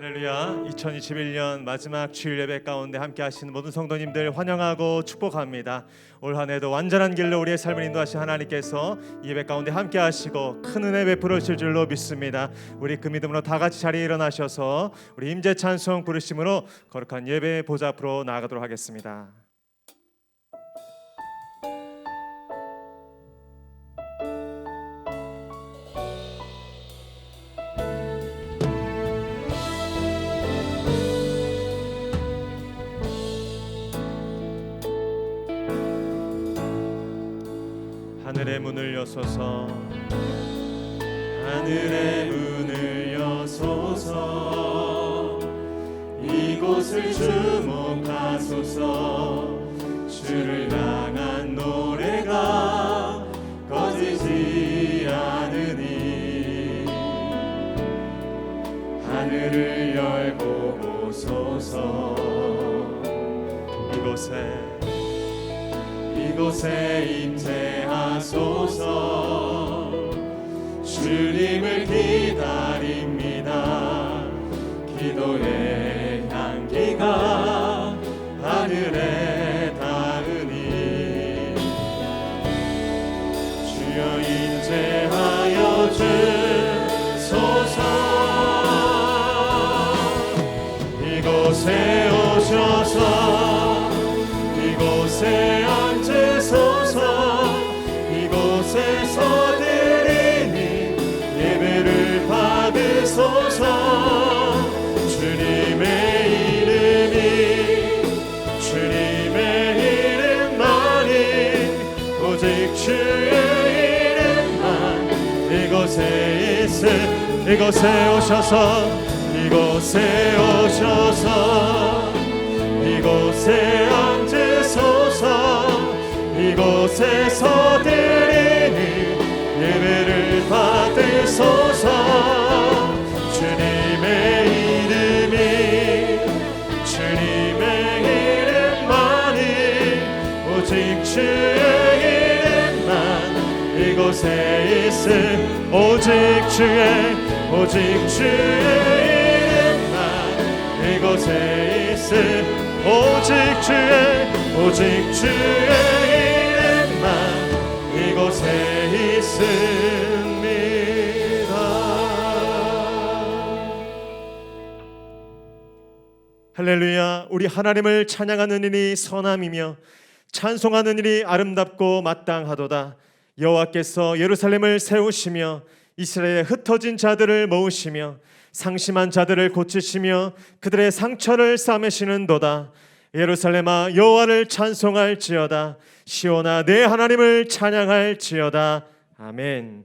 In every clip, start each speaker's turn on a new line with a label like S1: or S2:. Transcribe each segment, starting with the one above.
S1: 할렐루야. 2021년 마지막 주일 예배 가운데 함께 하시는 모든 성도님들 환영하고 축복합니다. 올 한 해도 완전한 길로 우리의 삶을 인도하신 하나님께서 이 예배 가운데 함께 하시고 큰 은혜 베풀어 주실 줄로 믿습니다. 우리 그 믿음으로 다 같이 자리에 일어나셔서 우리 임재 찬송 부르심으로 거룩한 예배 보좌 앞으로 나아가도록 하겠습니다. 하늘의 문을 여소서, 하늘의 문을 여소서, 이곳을 주목하소서. 주를 향한 노래가 꺼지지 않으니 하늘을 열고 오소서. 이곳에 임재하소서. 주님을 기다립니다. 기도의 향기가 하늘에 닿으니 주여 임재하여 주소서. 이곳에 오셔서 이곳에 앉으소서. 이곳에서 드리니 예배를 받으소서. 주님의 이름만이 오직 주의 이름만 이곳에 오셔서 이곳에 앉으소서. 이곳에서 드리니 예배를 받으소서. 주님의 이름만이 오직 주의 이름만 이곳에 있음. 오직 주의 이름만 이곳에 있음. 오직 주의 이름만 이곳에 있습니다. 할렐루야. 우리 하나님을 찬양하는 일이 선함이며 찬송하는 일이 아름답고 마땅하도다. 여호와께서 예루살렘을 세우시며 이스라엘에 흩어진 자들을 모으시며 상심한 자들을 고치시며 그들의 상처를 싸매시는도다. 예루살렘아 여호와를 찬송할지어다. 시온아 내 하나님을 찬양할지어다. 아멘.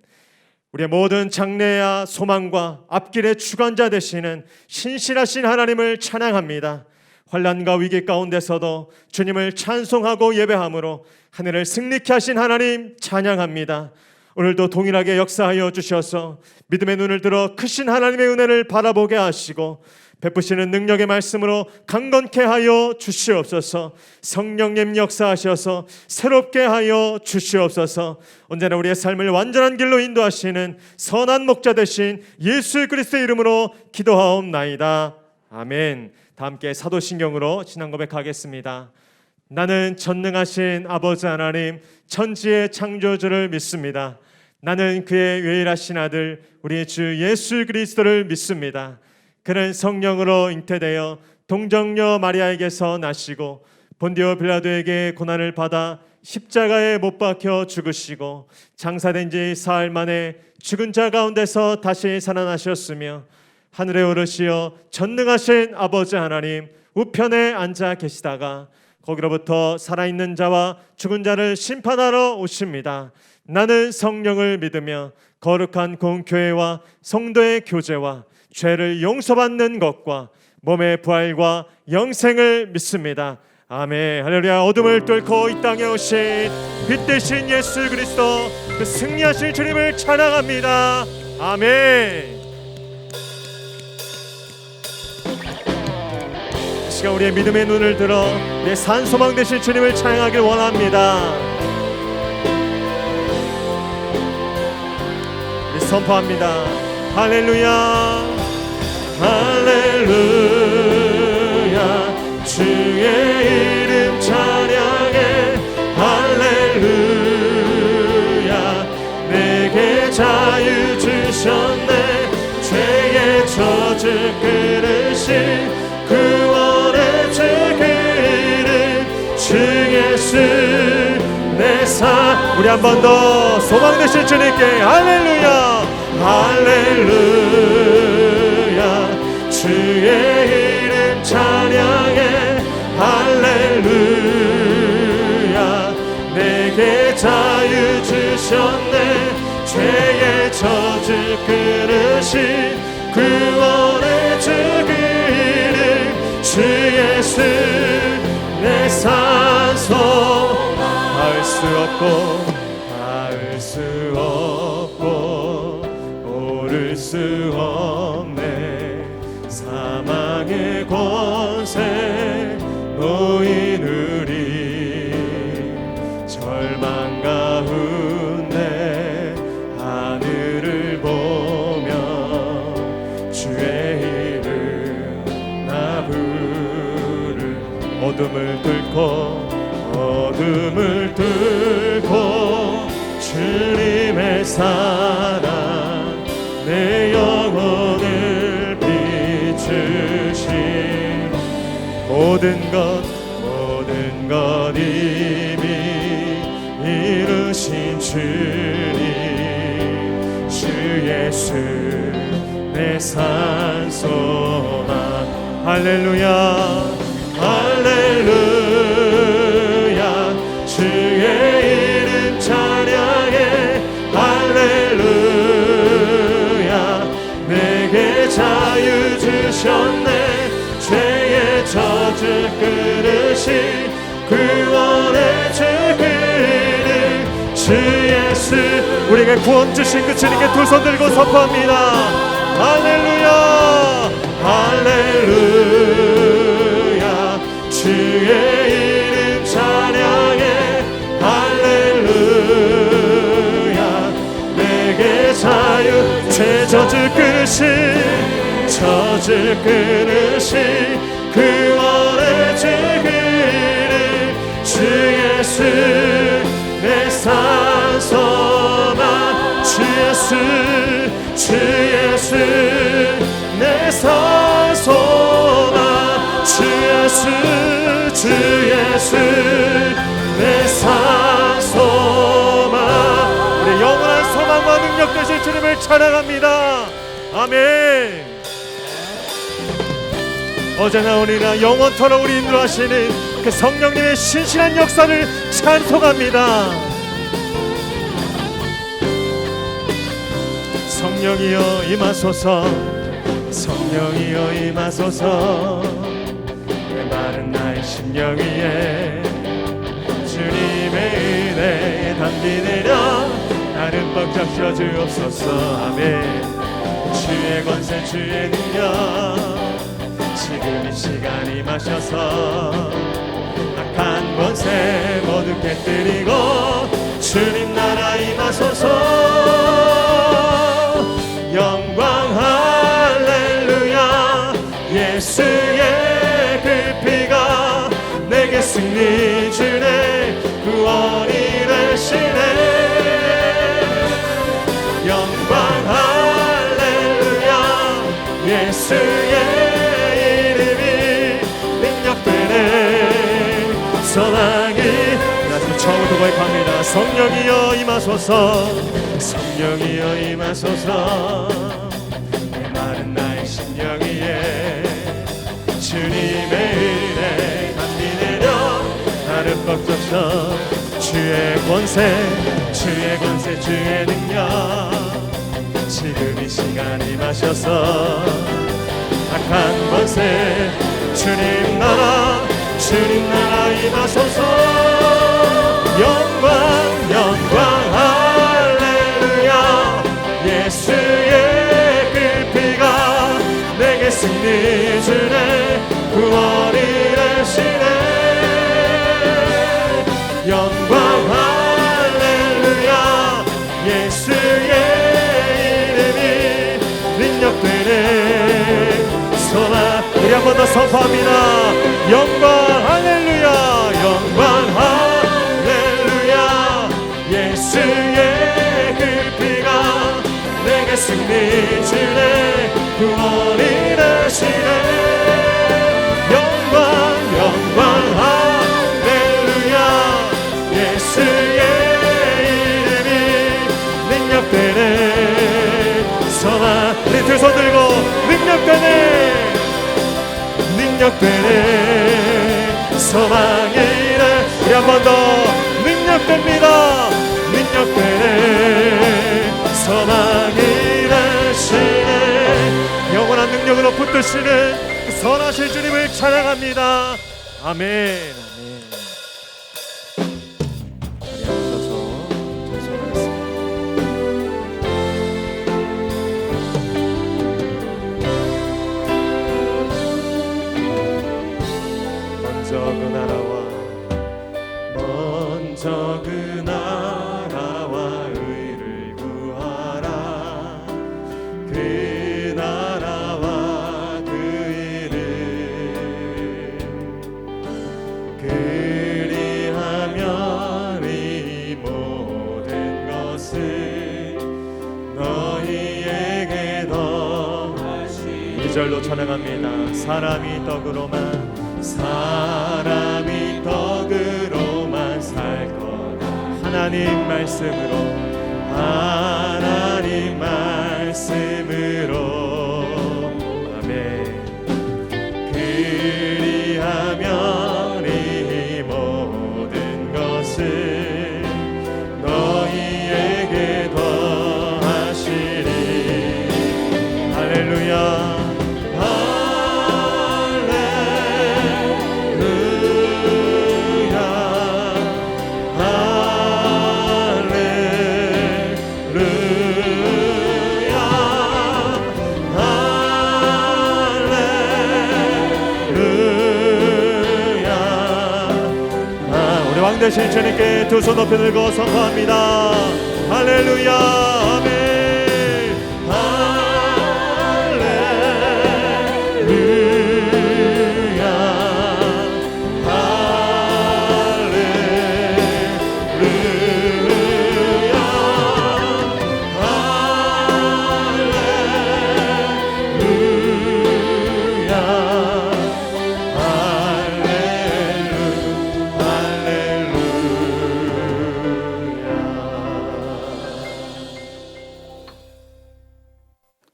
S1: 우리의 모든 장래와 소망과 앞길의 주관자 되시는 신실하신 하나님을 찬양합니다. 환난과 위기 가운데서도 주님을 찬송하고 예배함으로 하늘을 승리케 하신 하나님 찬양합니다. 오늘도 동일하게 역사하여 주셔서 믿음의 눈을 들어 크신 하나님의 은혜를 바라보게 하시고 베푸시는 능력의 말씀으로 강건케 하여 주시옵소서. 성령님 역사하셔서 새롭게 하여 주시옵소서. 언제나 우리의 삶을 완전한 길로 인도하시는 선한 목자 되신 예수 그리스도의 이름으로 기도하옵나이다. 아멘. 다 함께 사도신경으로 신앙 고백하겠습니다. 나는 전능하신 아버지 하나님 천지의 창조주를 믿습니다. 나는 그의 유일하신 아들 우리 주 예수 그리스도를 믿습니다. 그는 성령으로 잉태되어 동정녀 마리아에게서 나시고 본디오 빌라도에게 고난을 받아 십자가에 못 박혀 죽으시고 장사된 지 사흘 만에 죽은 자 가운데서 다시 살아나셨으며 하늘에 오르시어 전능하신 아버지 하나님 우편에 앉아 계시다가 거기로부터 살아있는 자와 죽은 자를 심판하러 오십니다. 나는 성령을 믿으며 거룩한 공교회와 성도의 교제와 죄를 용서받는 것과 몸의 부활과 영생을 믿습니다. 아멘. 할렐루야. 어둠을 뚫고 이 땅에 오신 빛 되신 예수 그리스도 그 승리하신 주님을 찬양합니다. 아멘. 이 시간 우리의 믿음의 눈을 들어 내 산소망 되신 주님을 찬양하길 원합니다. 우리 선포합니다. 할렐루야. 할렐루야 주의 이름 찬양해 할렐루야 내게 자유 주셨네 죄의 저주 끊으신 구원의 주 그 이름 주 예수 내 삶 우리 한 번 더 소망 되실 주님께 할렐루야 할렐루야 주의 이름 찬양해 할렐루야 내게 자유 주셨네 죄의 저주 끊으신 구원의 주 그 이름 주 예수 내 산소 닿을 수 없고 오를 수 없네 사망의 권세 놓인 우리 절망 가운데 하늘을 보며 주의 이름 나 부를 어둠을 뚫고 주님의 사랑 내 영혼을 비추신 모든 것 이미 이루신 주님 주 예수 내 산소만 할렐루야 할렐루야 주의 이름 찬양해 할렐루야 내게 자유 주셨네 죄의 저주 끊으신 구원의 주 그 이름 주 예수 우리에게 구원 주신 그 주님께 두 손 들고 선포합니다 할렐루야 할렐루야 주의 이름 찬양해 할렐루야 내게 자유 죄 저주 끊으신 구원의 주 그 이름 주 예수 내 산소만 주 예수 내 산소만 주 예수 내 산소만 우리 영원한 소망과 능력 되실 주님을 찬양합니다 아멘 어제나 오늘이나 영원토록 우리 인도하시는 그 성령님의 신실한 역사를 찬송합니다 성령이여 임하소서 성령이여 임하소서 내 마른 나의 심령 위에 주님의 은혜에 담비 내려 나를 벅적 씌워주옵소서 아멘 주의 권세 주의 능력 지금 이 시간 임하셔서 악한 권세 모두 깨뜨리고 주님 나라 임하소서 영광 할렐루야 예수의 그 피가 내게 승리 주네 구원이 되시네 영광 할렐루야 예수의 이름이 능력되네 소망이 나도 처음부터 고백합니다 성령이여 임하소서 성령이여 임하소서 내 마른 나의 심령 위에 주님의 은혜 담비 내려 나를 벅적셔 주의 권세 주의 능력 지금 이 시간 임하셔서 악한 권세 주님 나라 임하소서 영광 할렐루야 예수의 그 피가 내게 승리 주네 구원이 되시네 영광 할렐루야 예수의 이름이 능력되네 소망. 우리 한 번 더 선포합니다. 영광 할렐루야, 영광 할렐루야. 예수의 그 피가 내게 승리 주네, 구원이 되시네. 영광 영광 할렐루야. 예수의 이름이 능력되네. 소망. 우리 두 손 들고 능력되네, 능력되네. 소망이네. 우리 한 번 더 능력됩니다. 능력되네. 소망이 되시네. 영원한 능력으로 붙드시는 그 선하신 주님을 찬양합니다. 아멘. 자리에 앉아서 찬송하겠습니다. 먼저 그 나라와 의를 구하라. 그 나라와 그 일을 그리하면 이 모든 것을 너희에게 더하시리. 2절로 찬양합니다. 사람이 떡으로만 살 거다. 하나님 말씀으로 아멘. 그리하면 이 모든 것을 너희에게 더하시리. 할렐루야. 왕 되신 주님께 두 손 높이 들고 선포합니다. 할렐루야. 아멘. 할렐루야. 할렐루야.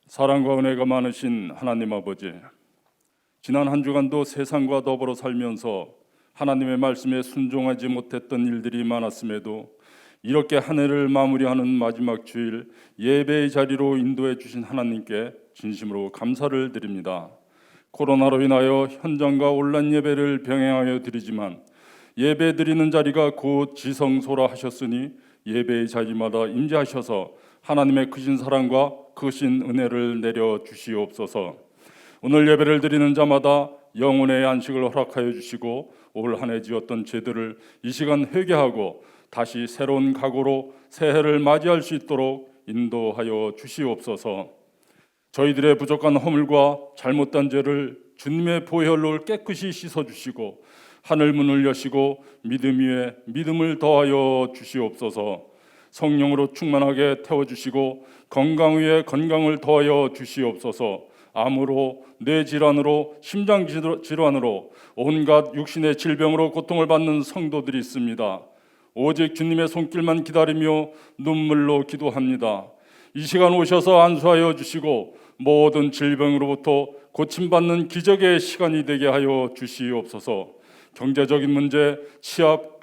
S2: 사랑과 은혜가 많으신 하나님 아버지, 지난 한 주간도 세상과 더불어 살면서 하나님의 말씀에 순종하지 못했던 일들이 많았음에도 이렇게 한 해를 마무리하는 마지막 주일 예배의 자리로 인도해 주신 하나님께 진심으로 감사를 드립니다. 코로나로 인하여 현장과 온라인 예배를 병행하여 드리지만 예배 드리는 자리가 곧 지성소라 하셨으니 예배의 자리마다 임재하셔서 하나님의 크신 사랑과 크신 은혜를 내려 주시옵소서. 오늘 예배를 드리는 자마다 영혼의 안식을 허락하여 주시고 올 한 해 지었던 죄들을 이 시간 회개하고 다시 새로운 각오로 새해를 맞이할 수 있도록 인도하여 주시옵소서. 저희들의 부족한 허물과 잘못된 죄를 주님의 보혈로 깨끗이 씻어주시고 하늘 문을 여시고 믿음 위에 믿음을 더하여 주시옵소서. 성령으로 충만하게 태워주시고 건강 위에 건강을 더하여 주시옵소서. 암으로, 뇌질환으로, 심장질환으로 온갖 육신의 질병으로 고통을 받는 성도들이 있습니다. 오직 주님의 손길만 기다리며 눈물로 기도합니다. 이 시간 오셔서 안수하여 주시고 모든 질병으로부터 고침받는 기적의 시간이 되게 하여 주시옵소서. 경제적인 문제,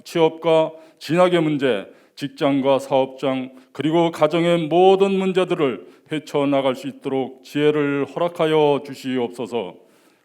S2: 취업과 진학의 문제, 직장과 사업장 그리고 가정의 모든 문제들을 헤쳐나갈 수 있도록 지혜를 허락하여 주시옵소서.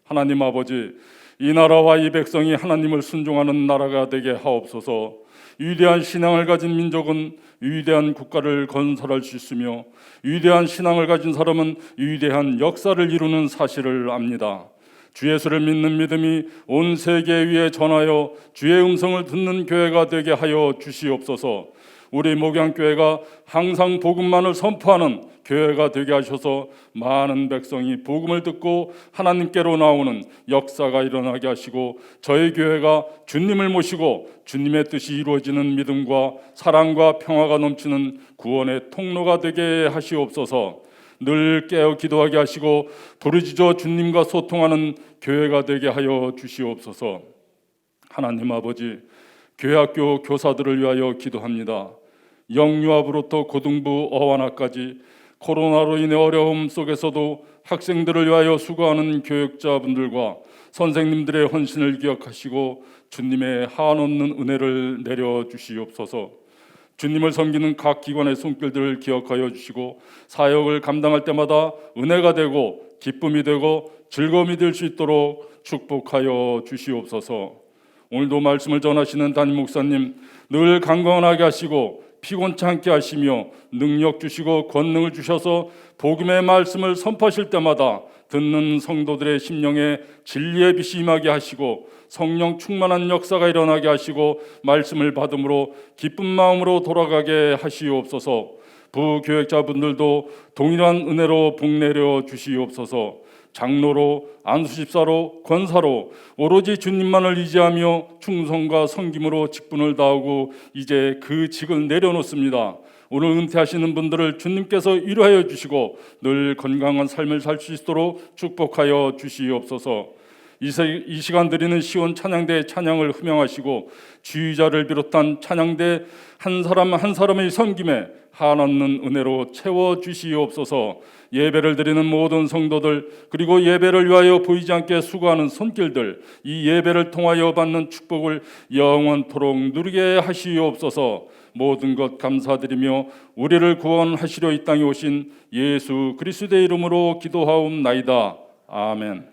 S2: 하나님 아버지, 이 나라와 이 백성이 하나님을 순종하는 나라가 되게 하옵소서. 위대한 신앙을 가진 민족은 위대한 국가를 건설할 수 있으며 위대한 신앙을 가진 사람은 위대한 역사를 이루는 사실을 압니다. 주 예수를 믿는 믿음이 온 세계 위에 전하여 주의 음성을 듣는 교회가 되게 하여 주시옵소서. 우리 목양교회가 항상 복음만을 선포하는 교회가 되게 하셔서 많은 백성이 복음을 듣고 하나님께로 나오는 역사가 일어나게 하시고, 저희 교회가 주님을 모시고 주님의 뜻이 이루어지는 믿음과 사랑과 평화가 넘치는 구원의 통로가 되게 하시옵소서. 늘 깨어 기도하게 하시고 부르짖어 주님과 소통하는 교회가 되게 하여 주시옵소서. 하나님 아버지, 교회학교 교사들을 위하여 기도합니다. 영유아부로부터 고등부 어원화까지 코로나로 인해 어려움 속에서도 학생들을 위하여 수고하는 교육자분들과 선생님들의 헌신을 기억하시고 주님의 한없는 은혜를 내려주시옵소서. 주님을 섬기는 각 기관의 손길들을 기억하여 주시고 사역을 감당할 때마다 은혜가 되고 기쁨이 되고 즐거움이 될 수 있도록 축복하여 주시옵소서. 오늘도 말씀을 전하시는 담임 목사님 늘 강건하게 하시고 피곤치 않게 하시며 능력 주시고 권능을 주셔서 복음의 말씀을 선포하실 때마다 듣는 성도들의 심령에 진리의 빛이 임하게 하시고 성령 충만한 역사가 일어나게 하시고 말씀을 받음으로 기쁜 마음으로 돌아가게 하시옵소서. 부교역자분들도 동일한 은혜로 복내려 주시옵소서. 장로로, 안수집사로, 권사로 오로지 주님만을 의지하며 충성과 섬김으로 직분을 다하고 이제 그 직을 내려놓습니다. 오늘 은퇴하시는 분들을 주님께서 위로하여 주시고 늘 건강한 삶을 살 수 있도록 축복하여 주시옵소서. 이 시간 드리는 시온 찬양대의 찬양을 흠양하시고 주의자를 비롯한 찬양대 한 사람 한 사람의 섬김에 한없는 은혜로 채워주시옵소서. 예배를 드리는 모든 성도들 그리고 예배를 위하여 보이지 않게 수고하는 손길들 이 예배를 통하여 받는 축복을 영원토록 누리게 하시옵소서. 모든 것 감사드리며 우리를 구원하시려 이 땅에 오신 예수 그리스도의 이름으로 기도하옵나이다. 아멘.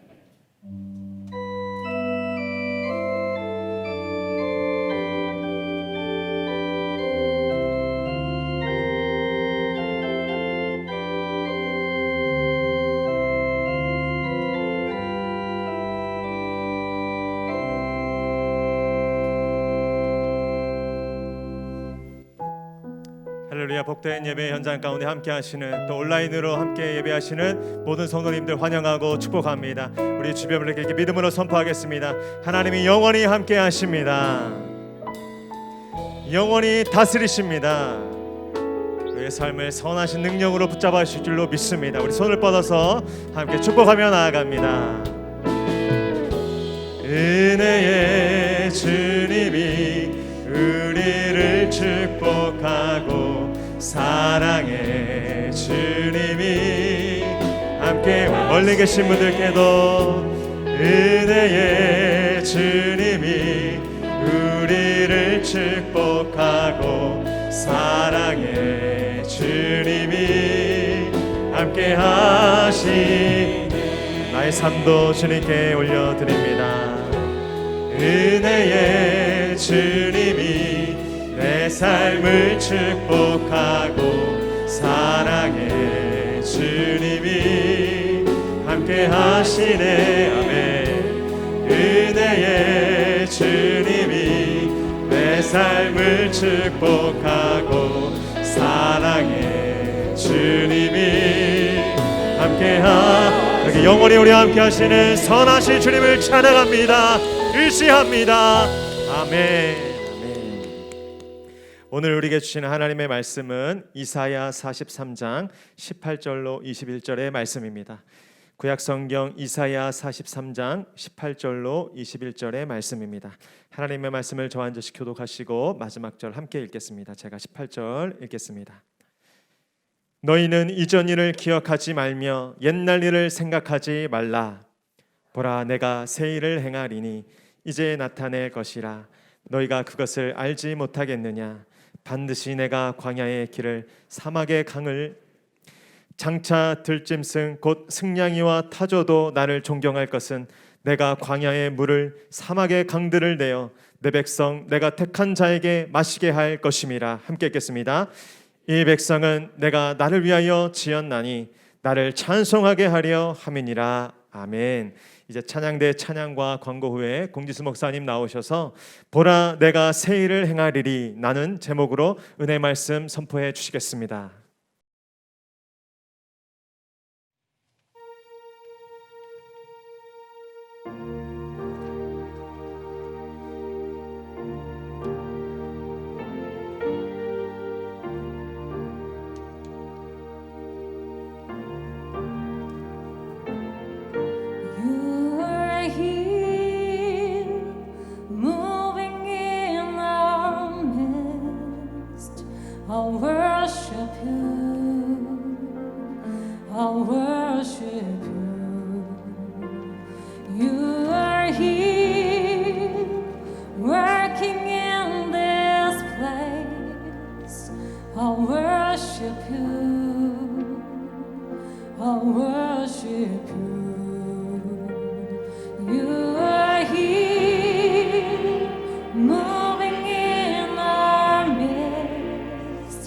S1: 할렐루야. 복된 예배 현장 가운데 함께 하시는 또 온라인으로 함께 예배하시는 모든 성도님들 환영하고 축복합니다. 우리 주변분들께 이렇게 믿음으로 선포하겠습니다. 하나님이 영원히 함께 하십니다. 영원히 다스리십니다. 우리의 삶을 선하신 능력으로 붙잡아 주실 줄로 믿습니다. 우리 손을 뻗어서 함께 축복하며 나아갑니다. 은혜의 주님이 우리를 축복하고 사랑의 주님이 함께 멀리 계신 분들께도 은혜의 주님이 우리를 축복하고 사랑의 주님이 함께 하시니 나의 삶도 주님께 올려드립니다. 은혜의 주님이 내 삶을 축복하고 사랑의 주님이 함께 하시네. 아멘. 은혜의 주님이 내 삶을 축복하고 사랑의 주님이 함께 이렇게 영원히 우리와 함께 하시는 선하신 주님을 찬양합니다. 의지합니다. 아멘. 오늘 우리에게 주시는 하나님의 말씀은 이사야 43장 18절로 21절의 말씀입니다. 구약성경 이사야 43장 18절로 21절의 말씀입니다. 하나님의 말씀을 저 앉으시 교독하시고 마지막 절 함께 읽겠습니다. 제가 18절 읽겠습니다. 너희는 이전 일을 기억하지 말며 옛날 일을 생각하지 말라. 보라, 내가 새 일을 행하리니 이제 나타낼 것이라. 너희가 그것을 알지 못하겠느냐. 반드시 내가 광야의 길을 사막의 강을 장차 들짐승 곧 승냥이와 타조도 나를 존경할 것은 내가 광야의 물을 사막의 강들을 내어 내 백성 내가 택한 자에게 마시게 할 것임이라. 함께 읽겠습니다. 이 백성은 내가 나를 위하여 지었나니 나를 찬송하게 하려 함이니라. 아멘. 이제 찬양대 찬양과 광고 후에 공지수 목사님 나오셔서 보라 내가 새 일을 행하리리 나는 제목으로 은혜 말씀 선포해 주시겠습니다.
S3: worship you. You are here, working in this place. I worship you. I worship you. You are here, moving in our midst.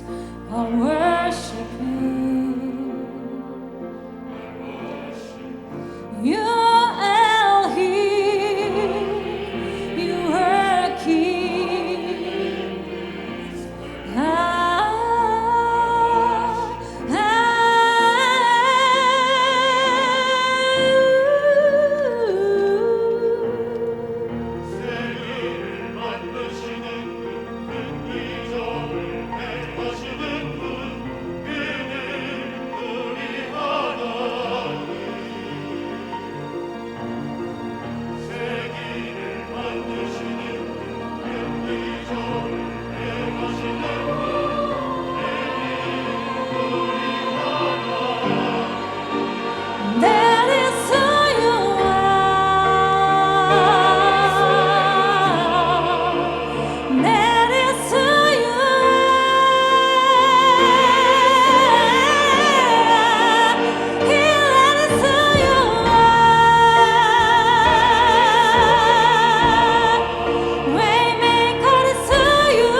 S3: I worship you. You are here, you are King.
S4: 세계를 만드시는 분, 큰 기적을 행하시는 분, 그는 우리 하나님. 세계를 만드시는 분, 큰 기적을 행하시는 분,
S3: That is who you are. That is who you are. That is who you are. Waymaker is who you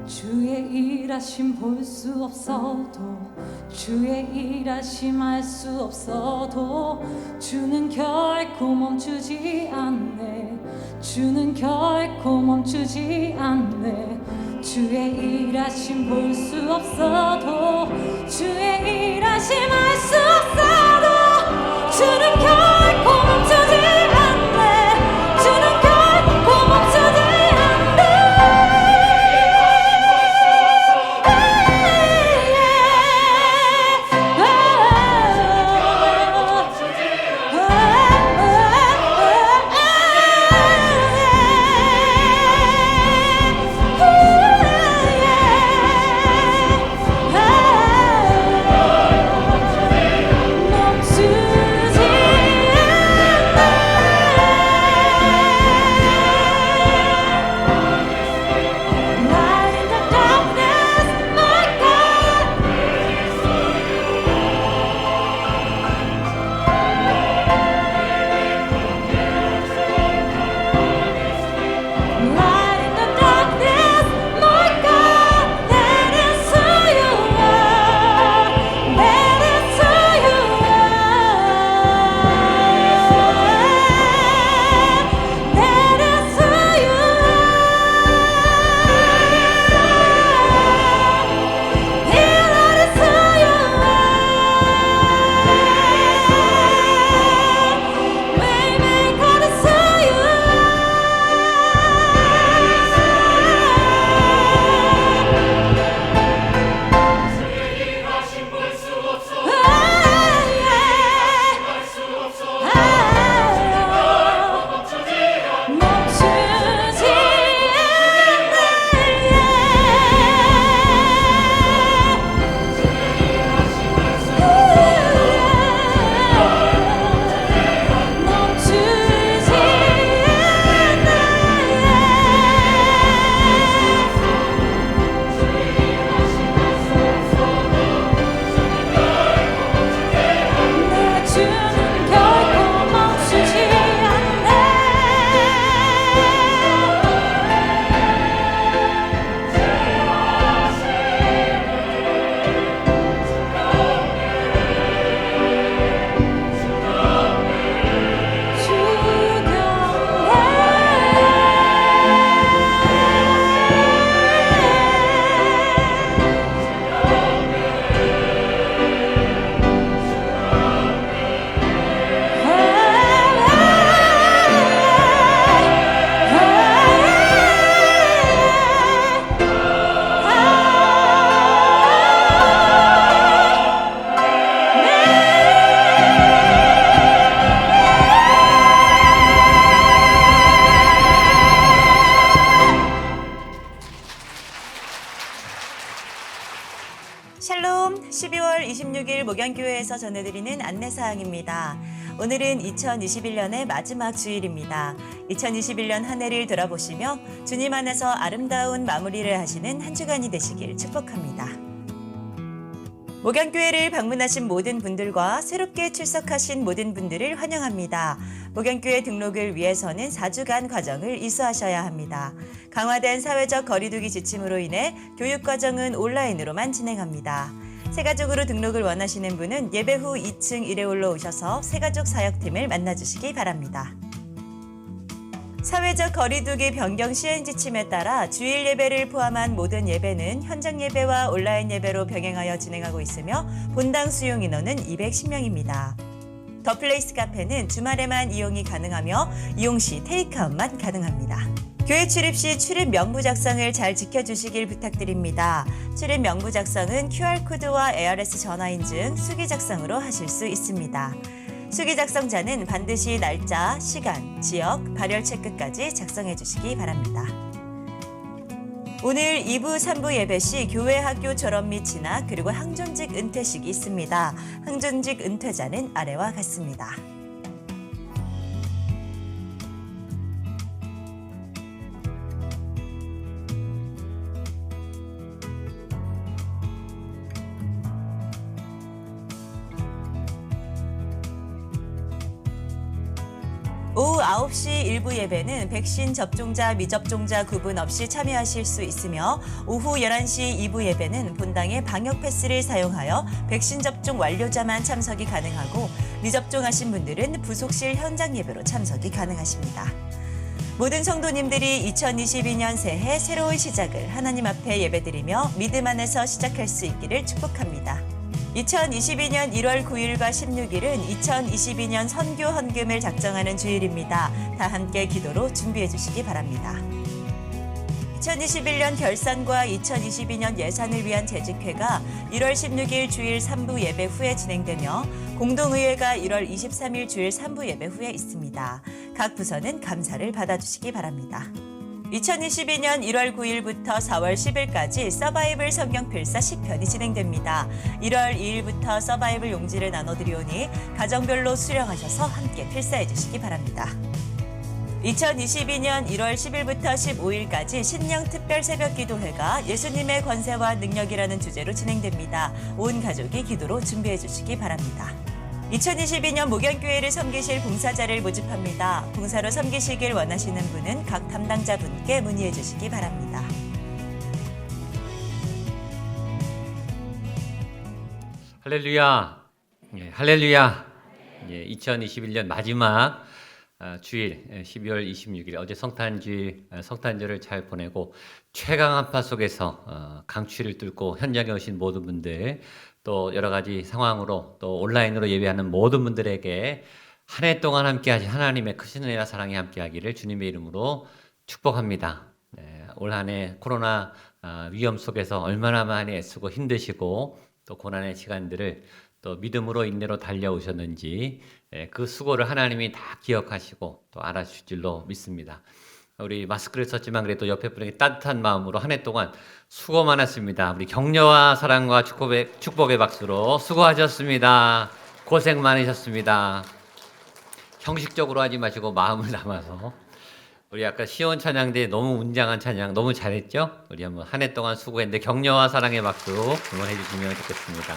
S3: 주의 일하심 볼 수 없어도 주의 일하심 알 수 없어도 주는 결코 멈추지 않네. 주는 결코 멈추지 않네. 주의 일하심 볼 수 없어도 주의 일하심 알 수 없어도 주는 결코 멈추지 않네. 주는 결코 멈추지 않네.
S5: 샬롬, 12월 26일 목양교회에서 전해드리는 안내사항입니다. 오늘은 2021년의 마지막 주일입니다. 2021년 한 해를 돌아보시며 주님 안에서 아름다운 마무리를 하시는 한 주간이 되시길 축복합니다. 목양교회를 방문하신 모든 분들과 새롭게 출석하신 모든 분들을 환영합니다. 목양교회 등록을 위해서는 4주간 과정을 이수하셔야 합니다. 강화된 사회적 거리두기 지침으로 인해 교육과정은 온라인으로만 진행합니다. 새가족으로 등록을 원하시는 분은 예배 후 2층 일회홀로 오셔서 새가족 사역팀을 만나주시기 바랍니다. 사회적 거리두기 변경 시행 지침에 따라 주일 예배를 포함한 모든 예배는 현장 예배와 온라인 예배로 병행하여 진행하고 있으며 본당 수용 인원은 210명입니다. 더 플레이스 카페는 주말에만 이용이 가능하며 이용 시 테이크아웃만 가능합니다. 교회 출입 시 출입 명부 작성을 잘 지켜주시길 부탁드립니다. 출입 명부 작성은 QR코드와 ARS 전화인증, 수기 작성으로 하실 수 있습니다. 수기 작성자는 반드시 날짜, 시간, 지역, 발열 체크까지 작성해 주시기 바랍니다. 오늘 2부, 3부 예배 시 교회 학교 졸업 및 진학 그리고 항존직 은퇴식이 있습니다. 항존직 은퇴자는 아래와 같습니다. 오후 9시 일부 예배는 백신 접종자, 미접종자 구분 없이 참여하실 수 있으며 오후 11시 2부 예배는 본당의 방역 패스를 사용하여 백신 접종 완료자만 참석이 가능하고 미접종하신 분들은 부속실 현장 예배로 참석이 가능하십니다. 모든 성도님들이 2022년 새해 새로운 시작을 하나님 앞에 예배드리며 믿음 안에서 시작할 수 있기를 축복합니다. 2022년 1월 9일과 16일은 2022년 선교 헌금을 작정하는 주일입니다. 다 함께 기도로 준비해 주시기 바랍니다. 2021년 결산과 2022년 예산을 위한 재직회가 1월 16일 주일 3부 예배 후에 진행되며 공동의회가 1월 23일 주일 3부 예배 후에 있습니다. 각 부서는 감사를 받아주시기 바랍니다. 2022년 1월 9일부터 4월 10일까지 서바이벌 성경 필사 10편이 진행됩니다. 1월 2일부터 서바이벌 용지를 나눠드리오니 가정별로 수령하셔서 함께 필사해 주시기 바랍니다. 2022년 1월 10일부터 15일까지 신령 특별 새벽 기도회가 예수님의 권세와 능력이라는 주제로 진행됩니다. 온 가족이 기도로 준비해 주시기 바랍니다. 2022년 목양교회를 섬기실 봉사자를 모집합니다. 봉사로 섬기시길 원하시는 분은 각 담당자분께 문의해 주시기 바랍니다.
S6: 할렐루야. 예, 할렐루야. 예, 2021년 마지막 주일 12월 26일 어제 성탄주일 성탄절을 잘 보내고 최강 한파 속에서 강추위를 뚫고 현장에 오신 모든 분들 또 여러 가지 상황으로 또 온라인으로 예배하는 모든 분들에게 한 해 동안 함께하신 하나님의 크신 은혜와 사랑이 함께하기를 주님의 이름으로 축복합니다. 올 한 해 코로나 위험 속에서 얼마나 많이 애쓰고 힘드시고 또 고난의 시간들을 또 믿음으로 인내로 달려오셨는지 그 수고를 하나님이 다 기억하시고 또 알아주실 줄로 믿습니다. 우리 마스크를 썼지만 그래도 옆에 분에게 따뜻한 마음으로 한 해 동안 수고 많았습니다. 우리 격려와 사랑과 축복의 박수로 수고하셨습니다. 고생 많으셨습니다. 형식적으로 하지 마시고 마음을 담아서 우리 아까 시온 찬양대 너무 웅장한 찬양 너무 잘했죠? 우리 한번 한 해 동안 수고했는데 격려와 사랑의 박수 응원해 주시면 좋겠습니다.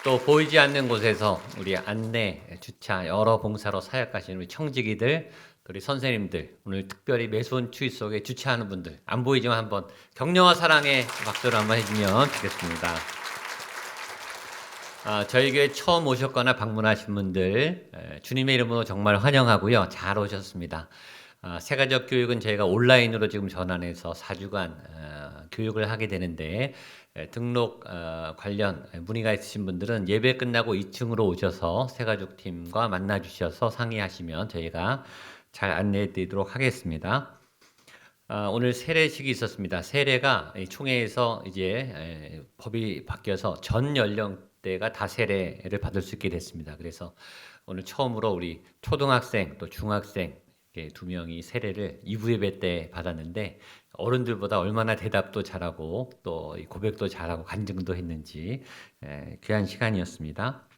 S6: 또 보이지 않는 곳에서 우리 안내, 주차, 여러 봉사로 사역하시는 우리 청지기들, 우리 선생님들, 오늘 특별히 매수원 추위 속에 주차하는 분들 안 보이지만 한번 격려와 사랑의 박수를 한번 해주면 좋겠습니다. 저희 교회 처음 오셨거나 방문하신 분들 주님의 이름으로 정말 환영하고요. 잘 오셨습니다. 새가족 교육은 저희가 온라인으로 지금 전환해서 4주간 교육을 하게 되는데 등록 관련 문의가 있으신 분들은 예배 끝나고 2층으로 오셔서 새가족팀과 만나 주셔서 상의하시면 저희가 잘 안내해 드리도록 하겠습니다. 오늘 세례식이 있었습니다. 세례가 총회에서 이제 법이 바뀌어서 전 연령대가 다 세례를 받을 수 있게 됐습니다. 그래서 오늘 처음으로 우리 초등학생 또 중학생 이렇게 2명이 세례를 2부 예배 때 받았는데 어른들보다 얼마나 대답도 잘하고 또 이 고백도 잘하고 간증도 했는지 귀한 시간이었습니다.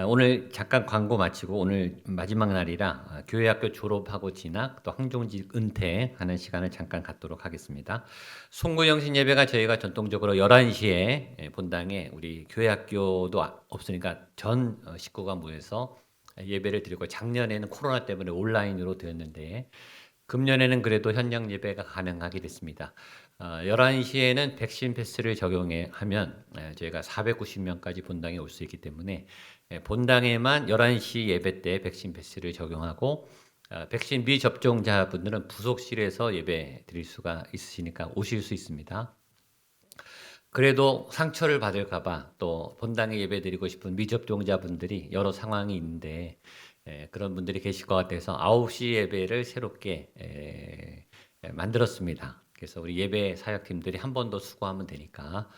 S6: 오늘 잠깐 광고 마치고 오늘 마지막 날이라 교회학교 졸업하고 진학 또 황종직 은퇴하는 시간을 잠깐 갖도록 하겠습니다. 송구영신 예배가 저희가 전통적으로 11시에 본당에 우리 교회학교도 없으니까 전 식구가 모여서 예배를 드리고 작년에는 코로나 때문에 온라인으로 드렸는데 금년에는 그래도 현장 예배가 가능하게 됐습니다. 11시에는 백신 패스를 적용하면 저희가 490명까지 본당에 올 수 있기 때문에 본당에만 11시 예배 때 백신 패스를 적용하고 백신 미접종자분들은 부속실에서 예배 드릴 수가 있으시니까 오실 수 있습니다. 그래도 상처를 받을까봐 또 본당에 예배 드리고 싶은 미접종자분들이 여러 상황이 있는데 그런 분들이 계실 것 같아서 9시 예배를 새롭게 만들었습니다. 그래서 우리 예배 사역팀들이 한 번 더 수고하면 되니까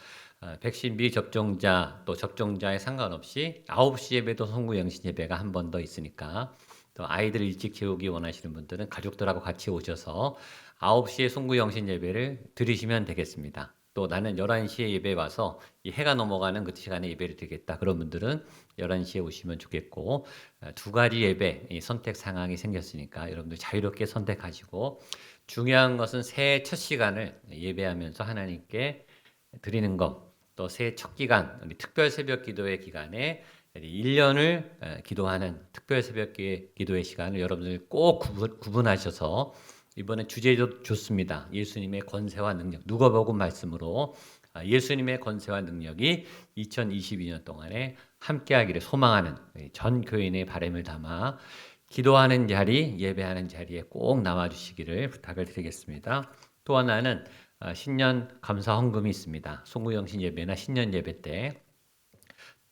S6: 백신 미접종자 또 접종자에 상관없이 9시 예배도 송구영신 예배가 한 번 더 있으니까 또 아이들 일찍 재우기 원하시는 분들은 가족들하고 같이 오셔서 9시에 송구영신 예배를 드리시면 되겠습니다. 또 나는 11시에 예배 와서 이 해가 넘어가는 그 시간에 예배를 드리겠다. 그런 분들은 11시에 오시면 좋겠고 두 가지 예배 선택 상황이 생겼으니까 여러분들 자유롭게 선택하시고 중요한 것은 새해 첫 시간을 예배하면서 하나님께 드리는 것 또 새해 첫 기간 우리 특별 새벽 기도의 기간에 1년을 기도하는 특별 새벽 기도의 시간을 여러분들 꼭 구분하셔서 이번에 주제도 좋습니다. 예수님의 권세와 능력 누가복음 말씀으로 예수님의 권세와 능력이 2022년 동안에 함께하기를 소망하는 전 교인의 바람을 담아 기도하는 자리, 예배하는 자리에 꼭 나와주시기를 부탁을 드리겠습니다. 또 하나는 신년 감사 헌금이 있습니다. 송구영신 예배나 신년 예배 때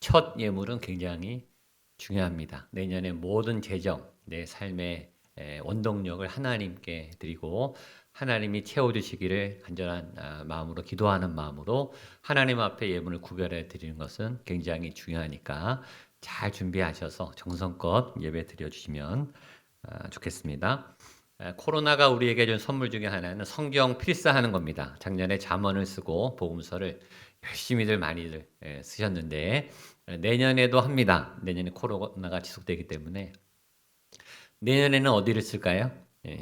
S6: 첫 예물은 굉장히 중요합니다. 내년에 모든 재정, 내 삶의 원동력을 하나님께 드리고 하나님이 채워주시기를 간절한 마음으로 기도하는 마음으로 하나님 앞에 예물을 구별해 드리는 것은 굉장히 중요하니까 잘 준비하셔서 정성껏 예배 드려주시면 좋겠습니다. 코로나가 우리에게 준 선물 중에 하나는 성경 필사하는 겁니다. 작년에 잠언을 쓰고 복음서를 열심히들 많이들 쓰셨는데 내년에도 합니다. 내년에 코로나가 지속되기 때문에 내년에는 어디를 쓸까요?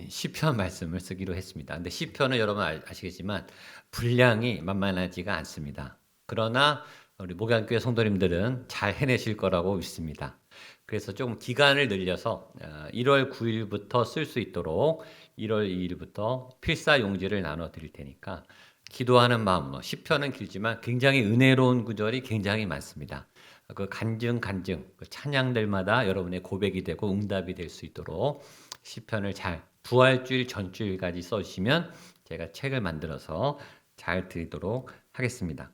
S6: 시편 말씀을 쓰기로 했습니다. 근데 시편은 여러분 아시겠지만 분량이 만만하지가 않습니다. 그러나 우리 목양교회 성도님들은 잘 해내실 거라고 믿습니다. 그래서 좀 기간을 늘려서 1월 9일부터 쓸 수 있도록 1월 2일부터 필사 용지를 나눠 드릴 테니까 기도하는 마음으로 시편은 길지만 굉장히 은혜로운 구절이 굉장히 많습니다. 그 간증 그 찬양들마다 여러분의 고백이 되고 응답이 될 수 있도록 시편을 잘 부활주일 전주일까지 써주시면 제가 책을 만들어서 잘 드리도록 하겠습니다.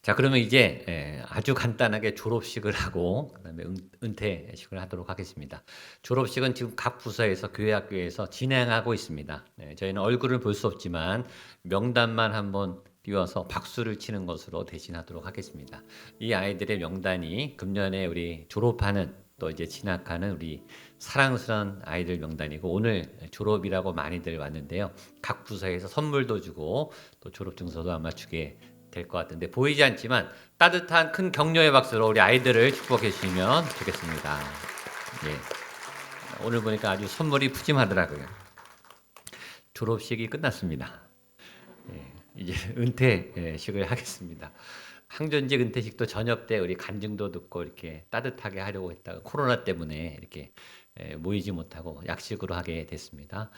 S6: 자, 그러면 이제 아주 간단하게 졸업식을 하고 그다음에 은퇴식을 하도록 하겠습니다. 졸업식은 지금 각 부서에서 교회학교에서 진행하고 있습니다. 저희는 얼굴을 볼 수 없지만 명단만 한번 띄워서 박수를 치는 것으로 대신하도록 하겠습니다. 이 아이들의 명단이 금년에 우리 졸업하는 또 이제 진학하는 우리 사랑스러운 아이들 명단이고 오늘 졸업이라고 많이들 왔는데요. 각 부서에서 선물도 주고 또 졸업 증서도 아마 주게 될 것 같은데 보이지 않지만 따뜻한 큰 격려의 박수로 우리 아이들을 축복해 주시면 좋겠습니다. 예. 오늘 보니까 아주 선물이 푸짐하더라고요. 졸업식이 끝났습니다. 예. 이제 은퇴식을 하겠습니다. 항전직 은퇴식도 저녁 때 우리 간증도 듣고 이렇게 따뜻하게 하려고 했다가 코로나 때문에 이렇게 모이지 못하고 약식으로 하게 됐습니다.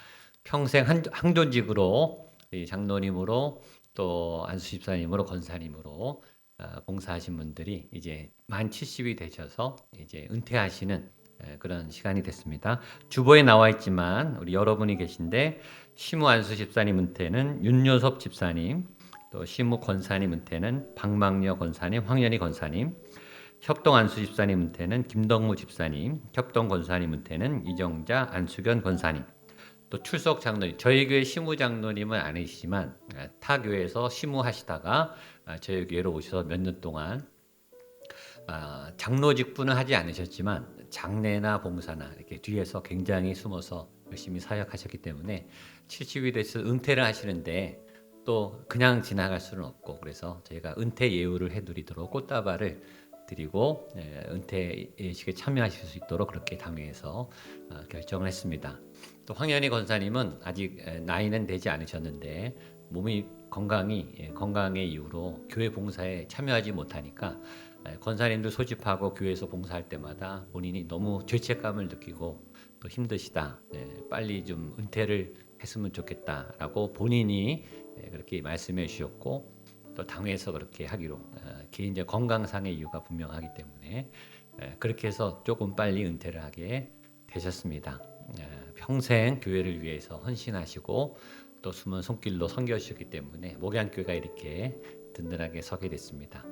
S6: 평생 항전직으로 장로님으로 또 안수집사님으로 권사님으로 봉사하신 분들이 이제 만 70이 되셔서 이제 은퇴하시는 그런 시간이 됐습니다. 주보에 나와 있지만 우리 여러분이 계신데 시무 안수 집사님 은퇴는 윤요섭 집사님, 또 시무 권사님 은퇴는 박망녀 권사님, 황연희 권사님, 협동 안수 집사님 은퇴는 김덕무 집사님, 협동 권사님 은퇴는 이정자 안수견 권사님, 또 출석 장로님, 저희 교회 시무 장로님은 아니시지만 타 교회에서 시무하시다가 저희 교회로 오셔서 몇 년 동안 장로 직분은 하지 않으셨지만 장례나 봉사나 이렇게 뒤에서 굉장히 숨어서 열심히 사역하셨기 때문에 70이 돼서 은퇴를 하시는데 또 그냥 지나갈 수는 없고, 그래서 저희가 은퇴 예우를 해드리도록 꽃다발을 드리고 은퇴 예식에 참여하실 수 있도록 그렇게 당회에서 결정을 했습니다. 또 황현희 권사님은 아직 나이는 되지 않으셨는데 몸이 건강의 이유로 교회 봉사에 참여하지 못하니까 권사님들 소집하고 교회에서 봉사할 때마다 본인이 너무 죄책감을 느끼고 또 힘드시다, 빨리 좀 은퇴를 했으면 좋겠다라고 본인이 그렇게 말씀해 주셨고, 또 당회에서 그렇게 하기로 개인적 건강상의 이유가 분명하기 때문에 그렇게 해서 조금 빨리 은퇴를 하게 되셨습니다. 평생 교회를 위해서 헌신하시고 또 숨은 손길로 섬겨주셨기 때문에 목양교회가 이렇게 든든하게 서게 됐습니다.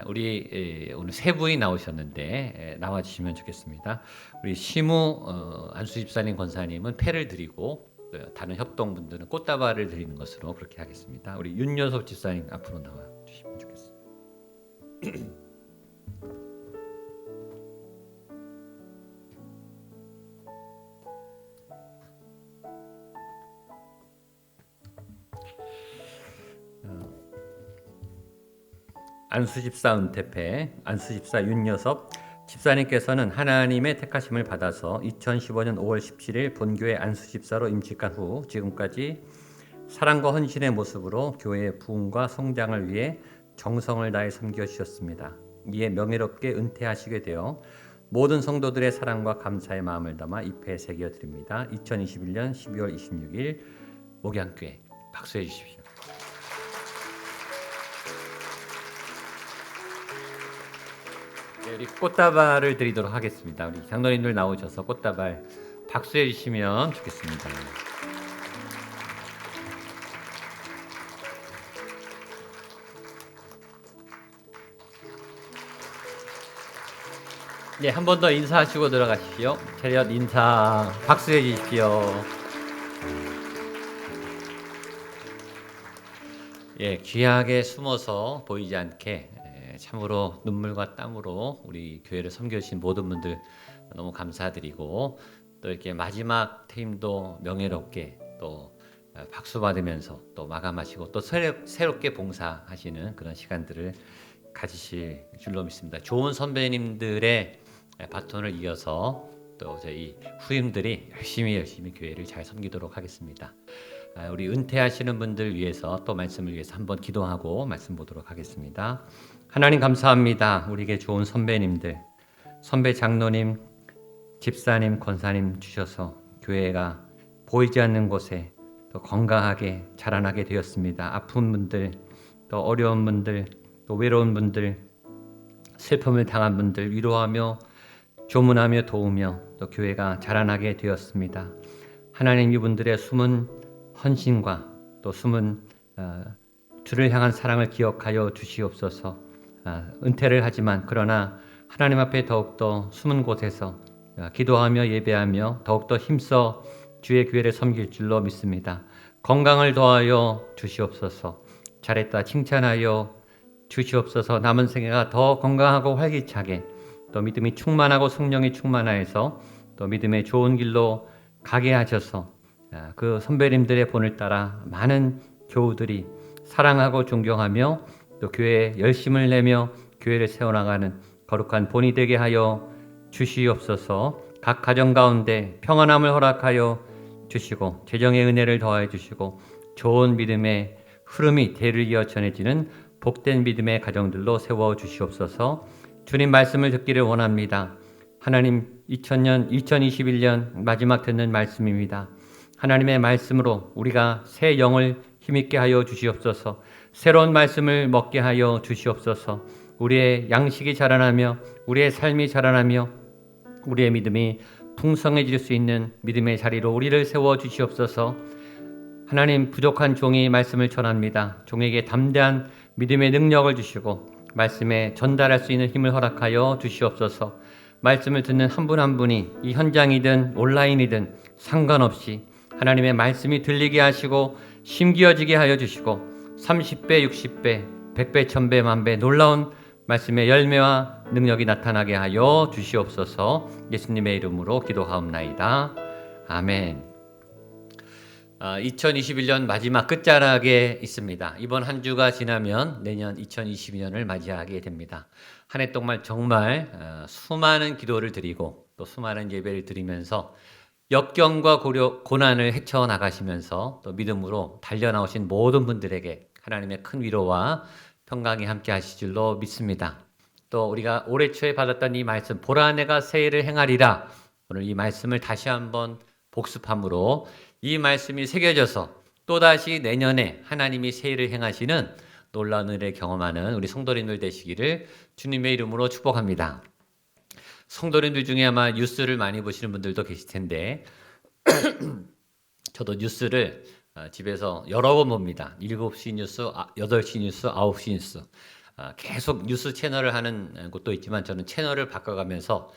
S6: 우리 오늘 세 분이 나오셨는데 나와주시면 좋겠습니다. 우리 시무 안수 집사님 권사님은 패를 드리고 다른 협동분들은 꽃다발을 드리는 것으로 그렇게 하겠습니다. 우리 윤여섭 집사님 앞으로 나와 주시면 좋겠습니다. 안수집사 은퇴패, 안수집사 윤여섭 집사님께서는 하나님의 택하심을 받아서 2015년 5월 17일 본교회 안수집사로 임직한 후 지금까지 사랑과 헌신의 모습으로 교회의 부흥과 성장을 위해 정성을 다해 섬겨주셨습니다. 이에 명예롭게 은퇴하시게 되어 모든 성도들의 사랑과 감사의 마음을 담아 입회에 새겨드립니다. 2021년 12월 26일 목양교회 박수해 주십시오. 우리 꽃다발을 드리도록 하겠습니다. 우리 장로님들 나오셔서 꽃다발 박수해 주시면 좋겠습니다. 네, 한 번 더 인사하시고 들어가십시오. 차렷 인사 박수해 주십시오. 예, 귀하게 숨어서 보이지 않게 참으로 눈물과 땀으로 우리 교회를 섬겨주신 모든 분들 너무 감사드리고, 또 이렇게 마지막 퇴임도 명예롭게 또 박수 받으면서 또 마감하시고 또 새롭게 봉사하시는 그런 시간들을 가지실 줄로 믿습니다. 좋은 선배님들의 바톤을 이어서 또 저희 후임들이 열심히 교회를 잘 섬기도록 하겠습니다. 우리 은퇴하시는 분들 위해서 또 말씀을 위해서 한번 기도하고 말씀 보도록 하겠습니다. 하나님 감사합니다. 우리에게 좋은 선배님들, 선배 장로님, 집사님, 권사님 주셔서 교회가 보이지 않는 곳에 또 건강하게 자라나게 되었습니다. 아픈 분들, 또 어려운 분들, 또 외로운 분들, 슬픔을 당한 분들 위로하며 조문하며 도우며 또 교회가 자라나게 되었습니다. 하나님 이분들의 숨은 헌신과 또 숨은 주를 향한 사랑을 기억하여 주시옵소서. 은퇴를 하지만 그러나 하나님 앞에 더욱더 숨은 곳에서 기도하며 예배하며 더욱더 힘써 주의 교회를 섬길 줄로 믿습니다. 건강을 더하여 주시옵소서. 잘했다 칭찬하여 주시옵소서. 남은 생애가 더 건강하고 활기차게 또 믿음이 충만하고 성령이 충만하여서 또 믿음의 좋은 길로 가게 하셔서 그 선배님들의 본을 따라 많은 교우들이 사랑하고 존경하며 또 교회에 열심을 내며 교회를 세워나가는 거룩한 본이 되게 하여 주시옵소서. 각 가정 가운데 평안함을 허락하여 주시고 재정의 은혜를 더하여 주시고 좋은 믿음의 흐름이 대를 이어 전해지는 복된 믿음의 가정들로 세워 주시옵소서. 주님 말씀을 듣기를 원합니다. 하나님 2021년 마지막 듣는 말씀입니다. 하나님의 말씀으로 우리가 새 영을 힘있게 하여 주시옵소서. 새로운 말씀을 먹게 하여 주시옵소서. 우리의 양식이 자라나며 우리의 삶이 자라나며 우리의 믿음이 풍성해질 수 있는 믿음의 자리로 우리를 세워 주시옵소서. 하나님 부족한 종이 말씀을 전합니다. 종에게 담대한 믿음의 능력을 주시고 말씀에 전달할 수 있는 힘을 허락하여 주시옵소서. 말씀을 듣는 한 분 한 분이 이 현장이든 온라인이든 상관없이 하나님의 말씀이 들리게 하시고 심기어지게 하여 주시고 30배, 60배, 100배, 1000배, 만배 놀라운 말씀의 열매와 능력이 나타나게 하여 주시옵소서. 예수님의 이름으로 기도하옵나이다. 아멘. 2021년 마지막 끝자락에 있습니다. 이번 한 주가 지나면 내년 2022년을 맞이하게 됩니다. 한 해 동안 정말 수많은 기도를 드리고 또 수많은 예배를 드리면서 역경과 고난을 헤쳐나가시면서 또 믿음으로 달려나오신 모든 분들에게 하나님의 큰 위로와 평강이 함께 하실 줄로 믿습니다. 또 우리가 올해 초에 받았던 이 말씀, 보라 내가 새 일을 행하리라. 오늘 이 말씀을 다시 한번 복습함으로 이 말씀이 새겨져서 또다시 내년에 하나님이 새 일을 행하시는 놀라운 은혜를 경험하는 우리 성도님들 되시기를 주님의 이름으로 축복합니다. 성도님들 중에 아마 뉴스를 많이 보시는 분들도 계실 텐데 저도 뉴스를 집에서 여러 번 봅니다. 7시 뉴스, 8시 뉴스, 9시 뉴스. 계속 뉴스 채널을 하는 곳도 있지만 저는 채널을 바꿔가면서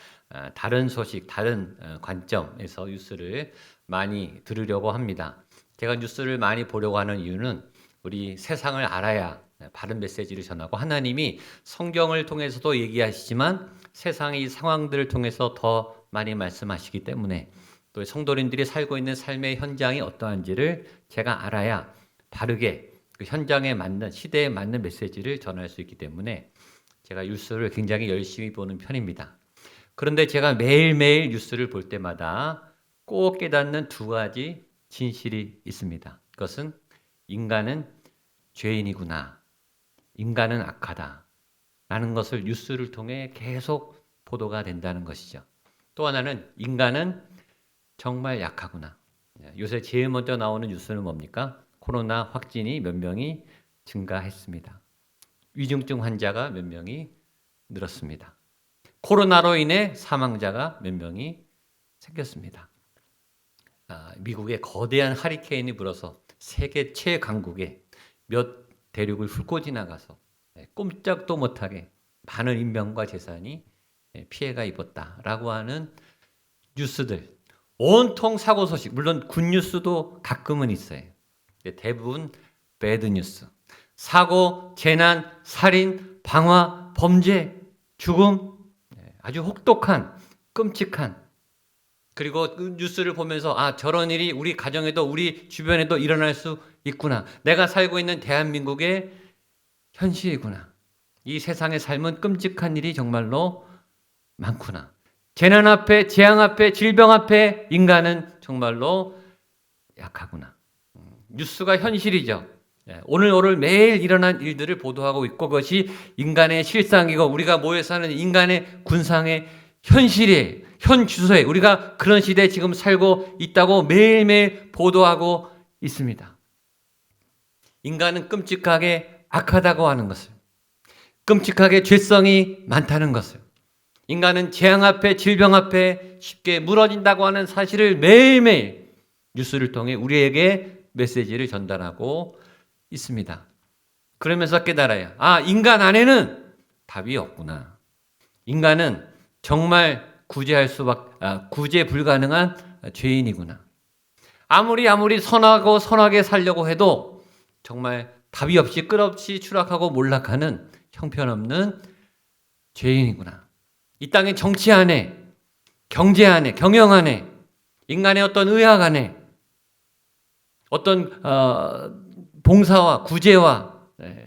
S6: 다른 소식, 다른 관점에서 뉴스를 많이 들으려고 합니다. 제가 뉴스를 많이 보려고 하는 이유는 우리 세상을 알아야 바른 메시지를 전하고 하나님이 성경을 통해서도 얘기하시지만 세상의 상황들을 통해서 더 많이 말씀하시기 때문에 또 성도님들이 살고 있는 삶의 현장이 어떠한지를 제가 알아야 바르게 그 현장에 맞는 시대에 맞는 메시지를 전할 수 있기 때문에 제가 뉴스를 굉장히 열심히 보는 편입니다. 그런데 제가 매일매일 뉴스를 볼 때마다 꼭 깨닫는 두 가지 진실이 있습니다. 그것은 인간은 죄인이구나. 인간은 악하다. 라는 것을 뉴스를 통해 계속 보도가 된다는 것이죠. 또 하나는 인간은 정말 약하구나. 요새 제일 먼저 나오는 뉴스는 뭡니까? 코로나 확진이 몇 명이 증가했습니다. 위중증 환자가 몇 명이 늘었습니다. 코로나로 인해 사망자가 몇 명이 생겼습니다. 미국에 거대한 하리케인이 불어서 세계 최강국에 몇 대륙을 훑고 지나가서 꼼짝도 못하게 많은 인명과 재산이 피해가 입었다라고 하는 뉴스들, 온통 사고 소식, 물론 굿뉴스도 가끔은 있어요. 대부분 배드 뉴스, 사고, 재난, 살인, 방화, 범죄, 죽음, 아주 혹독한, 끔찍한. 그리고 그 뉴스를 보면서 저런 일이 우리 가정에도 우리 주변에도 일어날 수 있구나. 내가 살고 있는 대한민국의 현실이구나. 이 세상의 삶은 끔찍한 일이 정말로 많구나. 재난 앞에, 재앙 앞에, 질병 앞에 인간은 정말로 약하구나. 뉴스가 현실이죠. 오늘 매일 일어난 일들을 보도하고 있고 그것이 인간의 실상이고 우리가 모여 사는 인간의 군상의 현실이에요. 현 주소에 우리가 그런 시대에 지금 살고 있다고 매일매일 보도하고 있습니다. 인간은 끔찍하게 악하다고 하는 것을, 끔찍하게 죄성이 많다는 것을, 인간은 재앙 앞에 질병 앞에 쉽게 무너진다고 하는 사실을 매일매일 뉴스를 통해 우리에게 메시지를 전달하고 있습니다. 그러면서 깨달아요. 인간 안에는 답이 없구나. 인간은 정말 구제 불가능한 죄인이구나. 아무리 선하게 살려고 해도 정말 답이 없이 끝없이 추락하고 몰락하는 형편없는 죄인이구나. 이 땅의 정치 안에, 경제 안에, 경영 안에, 인간의 어떤 의학 안에 어떤 봉사와 구제와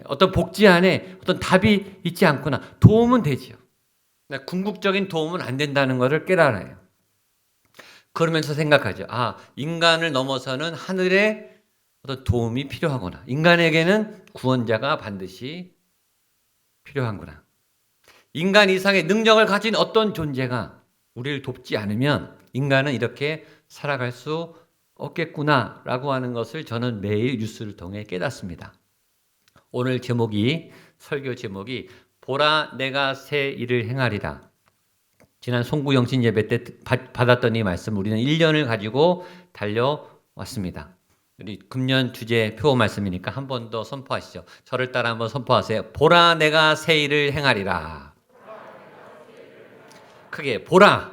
S6: 어떤 복지 안에 어떤 답이 있지 않구나. 도움은 되지요. 궁극적인 도움은 안 된다는 것을 깨달아요. 그러면서 생각하죠. 인간을 넘어서는 하늘의 어떤 도움이 필요하구나. 인간에게는 구원자가 반드시 필요하구나. 인간 이상의 능력을 가진 어떤 존재가 우리를 돕지 않으면 인간은 이렇게 살아갈 수 없겠구나라고 하는 것을 저는 매일 뉴스를 통해 깨닫습니다. 오늘 설교 제목이 보라 내가 새 일을 행하리라. 지난 송구영신 예배 때 받았던 이 말씀 우리는 1년을 가지고 달려왔습니다. 우리 금년 주제 표 말씀이니까 한 번 더 선포하시죠. 저를 따라 한번 선포하세요. 보라 내가 새 일을 행하리라. 크게 보라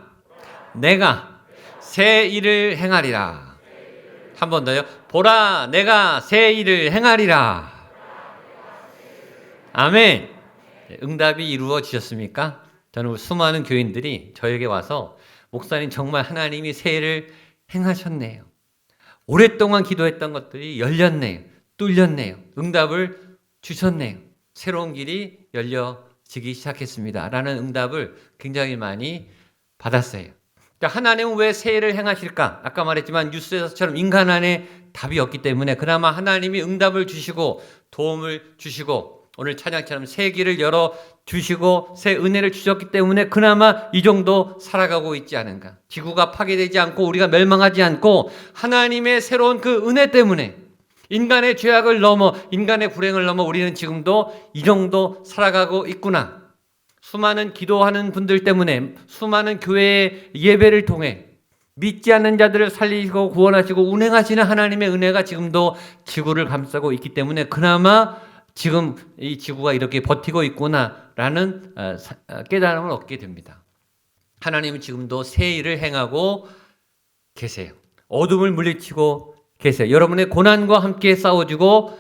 S6: 내가 새 일을 행하리라. 한 번 더요. 보라 내가 새 일을 행하리라. 아멘. 응답이 이루어지셨습니까? 저는 수많은 교인들이 저에게 와서 목사님 정말 하나님이 새해를 행하셨네요. 오랫동안 기도했던 것들이 열렸네요. 뚫렸네요. 응답을 주셨네요. 새로운 길이 열려지기 시작했습니다. 라는 응답을 굉장히 많이 받았어요. 그러니까 하나님은 왜 새해를 행하실까? 아까 말했지만 뉴스에서처럼 인간 안에 답이 없기 때문에 그나마 하나님이 응답을 주시고 도움을 주시고 오늘 찬양처럼 새 길을 열어 주시고 새 은혜를 주셨기 때문에 그나마 이 정도 살아가고 있지 않은가. 지구가 파괴되지 않고 우리가 멸망하지 않고 하나님의 새로운 그 은혜 때문에 인간의 죄악을 넘어 인간의 불행을 넘어 우리는 지금도 이 정도 살아가고 있구나. 수많은 기도하는 분들 때문에 수많은 교회의 예배를 통해 믿지 않는 자들을 살리시고 구원하시고 운행하시는 하나님의 은혜가 지금도 지구를 감싸고 있기 때문에 그나마 지금 이 지구가 이렇게 버티고 있구나라는 깨달음을 얻게 됩니다. 하나님은 지금도 새 일을 행하고 계세요. 어둠을 물리치고 계세요. 여러분의 고난과 함께 싸워주고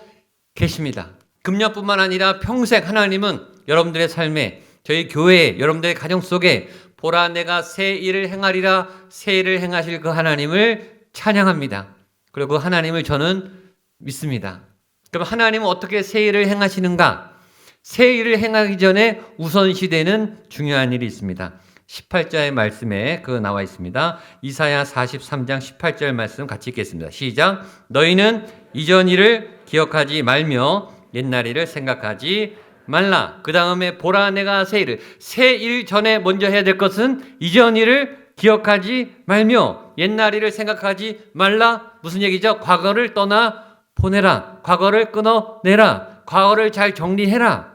S6: 계십니다. 금년뿐만 아니라 평생 하나님은 여러분들의 삶에 저희 교회 여러분들의 가정 속에 보라 내가 새 일을 행하리라 새 일을 행하실 그 하나님을 찬양합니다. 그리고 그 하나님을 저는 믿습니다. 그럼 하나님은 어떻게 새 일을 행하시는가? 새 일을 행하기 전에 우선시되는 중요한 일이 있습니다. 18절의 말씀에 나와 있습니다. 이사야 43장 18절 말씀 같이 읽겠습니다. 시작. 너희는 이전 일을 기억하지 말며 옛날 일을 생각하지 말라. 그 다음에 보라 내가 새 일을 새 일 전에 먼저 해야 될 것은 이전 일을 기억하지 말며 옛날 일을 생각하지 말라. 무슨 얘기죠? 과거를 떠나 보내라. 과거를 끊어내라. 과거를 잘 정리해라.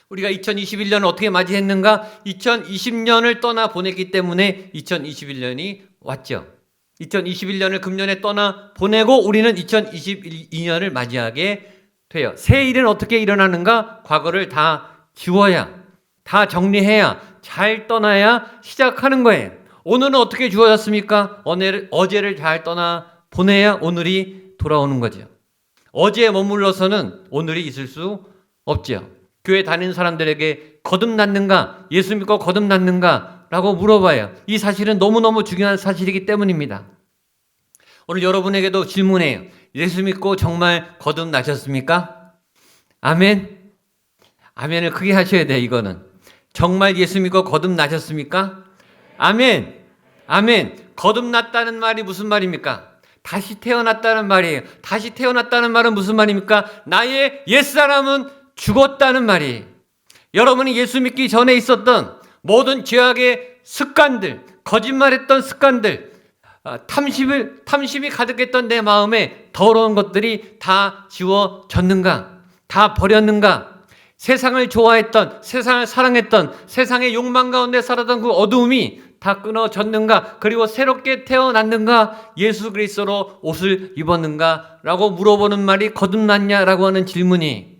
S6: 우리가 2021년을 어떻게 맞이했는가? 2020년을 떠나 보냈기 때문에 2021년이 왔죠. 2021년을 금년에 떠나 보내고 우리는 2022년을 맞이하게 돼요. 새 일은 어떻게 일어나는가? 과거를 다 지워야, 다 정리해야, 잘 떠나야 시작하는 거예요. 오늘은 어떻게 주어졌습니까? 어제를 잘 떠나 보내야 오늘이 돌아오는 거죠. 어제에 머물러서는 오늘이 있을 수 없죠. 교회 다니는 사람들에게 거듭났는가? 예수 믿고 거듭났는가? 라고 물어봐요. 이 사실은 너무너무 중요한 사실이기 때문입니다. 오늘 여러분에게도 질문해요. 예수 믿고 정말 거듭나셨습니까? 아멘. 아멘을 크게 하셔야 돼요. 이거는. 정말 예수 믿고 거듭나셨습니까? 아멘. 아멘. 거듭났다는 말이 무슨 말입니까? 다시 태어났다는 말이에요. 다시 태어났다는 말은 무슨 말입니까? 나의 옛사람은 죽었다는 말이에요. 여러분이 예수 믿기 전에 있었던 모든 죄악의 습관들, 거짓말했던 습관들, 탐심이 가득했던 내 마음에 더러운 것들이 다 지워졌는가? 다 버렸는가? 세상을 좋아했던, 세상을 사랑했던, 세상의 욕망 가운데 살았던 그 어두움이 다 끊어졌는가? 그리고 새롭게 태어났는가? 예수 그리스도로 옷을 입었는가? 라고 물어보는 말이 거듭났냐라고 하는 질문이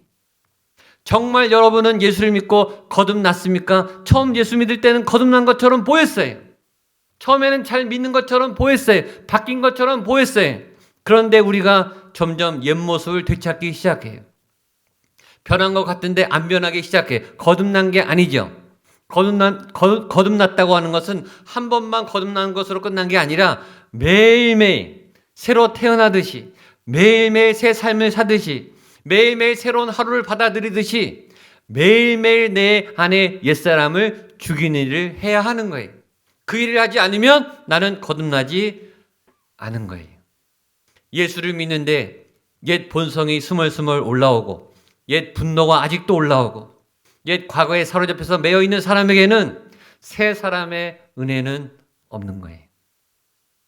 S6: 정말 여러분은 예수를 믿고 거듭났습니까? 처음 예수 믿을 때는 거듭난 것처럼 보였어요. 처음에는 잘 믿는 것처럼 보였어요. 바뀐 것처럼 보였어요. 그런데 우리가 점점 옛 모습을 되찾기 시작해요. 변한 것 같은데 안 변하기 시작해요. 거듭난 게 아니죠. 거듭났다고 하는 것은 한 번만 거듭난 것으로 끝난 게 아니라 매일매일 새로 태어나듯이 매일매일 새 삶을 사듯이 매일매일 새로운 하루를 받아들이듯이 매일매일 내 안에 옛사람을 죽이는 일을 해야 하는 거예요. 그 일을 하지 않으면 나는 거듭나지 않은 거예요. 예수를 믿는데 옛 본성이 스멀스멀 올라오고 옛 분노가 아직도 올라오고 옛 과거에 사로잡혀서 매여 있는 사람에게는 새 사람의 은혜는 없는 거예요.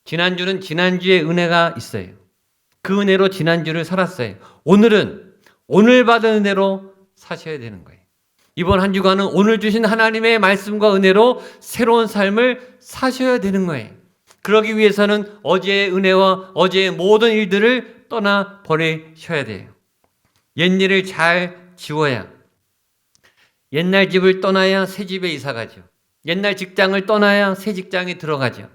S6: 지난주는 지난주의 은혜가 있어요. 그 은혜로 지난주를 살았어요. 오늘은 오늘 받은 은혜로 사셔야 되는 거예요. 이번 한 주간은 오늘 주신 하나님의 말씀과 은혜로 새로운 삶을 사셔야 되는 거예요. 그러기 위해서는 어제의 은혜와 어제의 모든 일들을 떠나 버리셔야 돼요. 옛일을 잘 지워야, 옛날 집을 떠나야 새 집에 이사 가죠. 옛날 직장을 떠나야 새 직장에 들어가죠.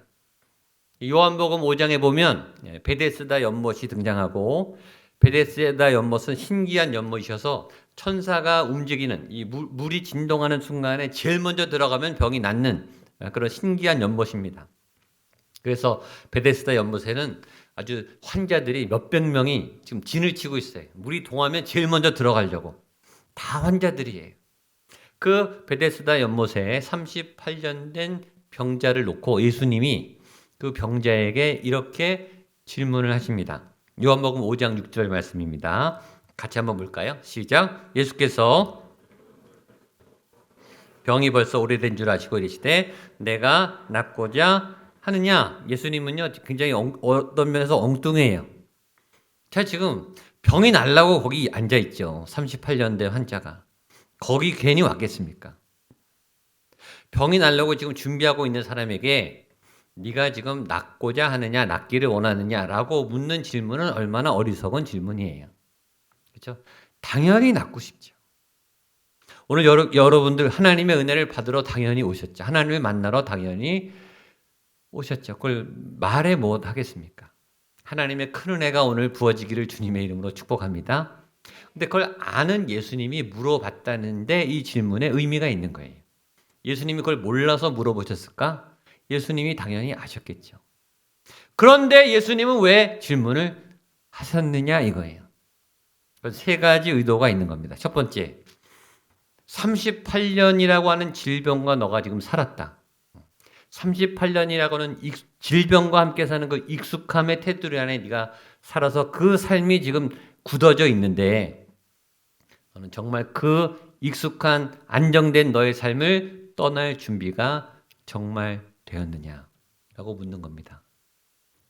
S6: 요한복음 5장에 보면 베데스다 연못이 등장하고 베데스다 연못은 신기한 연못이셔서 천사가 움직이는 이 물이 진동하는 순간에 제일 먼저 들어가면 병이 낫는 그런 신기한 연못입니다. 그래서 베데스다 연못에는 아주 환자들이 몇백 명이 지금 진을 치고 있어요. 물이 동하면 제일 먼저 들어가려고. 다 환자들이에요. 그 베데스다 연못에 38년 된 병자를 놓고 예수님이 그 병자에게 이렇게 질문을 하십니다. 요한복음 5장 6절 말씀입니다. 같이 한번 볼까요? 시작. 예수께서 병이 벌써 오래된 줄 아시고 이르시되 내가 낫고자 하느냐? 예수님은요 굉장히 어떤 면에서 엉뚱해요. 자, 지금 병이 날라고 거기 앉아 있죠. 38년 된 환자가 거기 괜히 왔겠습니까? 병이 날라고 지금 준비하고 있는 사람에게 네가 지금 낫고자 하느냐, 낫기를 원하느냐라고 묻는 질문은 얼마나 어리석은 질문이에요. 그렇죠? 당연히 낫고 싶죠. 오늘 여러분들 하나님의 은혜를 받으러 당연히 오셨죠. 하나님을 만나러 당연히 오셨죠. 그걸 말해 못 하겠습니까? 하나님의 큰 은혜가 오늘 부어지기를 주님의 이름으로 축복합니다. 근데 그걸 아는 예수님이 물어봤다는데 이 질문에 의미가 있는 거예요. 예수님이 그걸 몰라서 물어보셨을까? 예수님이 당연히 아셨겠죠. 그런데 예수님은 왜 질문을 하셨느냐 이거예요. 세 가지 의도가 있는 겁니다. 첫 번째, 38년이라고 하는 질병과 너가 지금 살았다. 38년이라고는 질병과 함께 사는 그 익숙함의 테두리 안에 네가 살아서 그 삶이 지금 굳어져 있는데 너는 정말 그 익숙한 안정된 너의 삶을 떠날 준비가 정말 되었느냐라고 묻는 겁니다.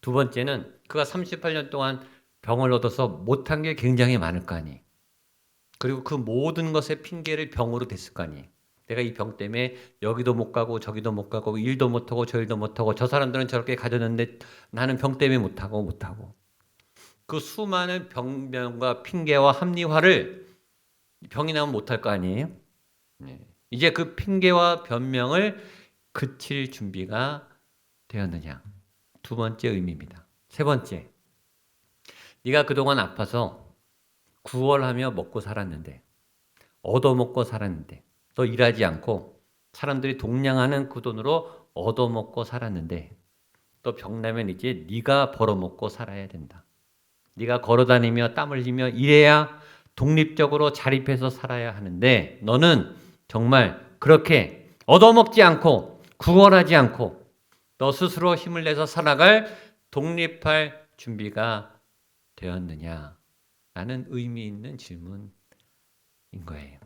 S6: 두 번째는 그가 38년 동안 병을 얻어서 못한 게 굉장히 많을 거 아니에요. 그리고 그 모든 것의 핑계를 병으로 댔을 거 아니에요. 내가 이 병 때문에 여기도 못 가고 저기도 못 가고 일도 못하고 저 일도 못하고 저 사람들은 저렇게 가졌는데 나는 병 때문에 못하고 그 수많은 병명과 핑계와 합리화를 병이 나면 못할 거 아니에요. 이제 그 핑계와 변명을 그칠 준비가 되었느냐. 두 번째 의미입니다. 세 번째, 네가 그동안 아파서 구걸하며 먹고 살았는데 얻어먹고 살았는데 너 일하지 않고 사람들이 동냥하는 그 돈으로 얻어먹고 살았는데 또 병나면 이제 네가 벌어먹고 살아야 된다. 네가 걸어다니며 땀 흘리며 일해야 독립적으로 자립해서 살아야 하는데 너는 정말 그렇게 얻어먹지 않고 구걸하지 않고 너 스스로 힘을 내서 살아갈 독립할 준비가 되었느냐? 라는 의미 있는 질문인 거예요.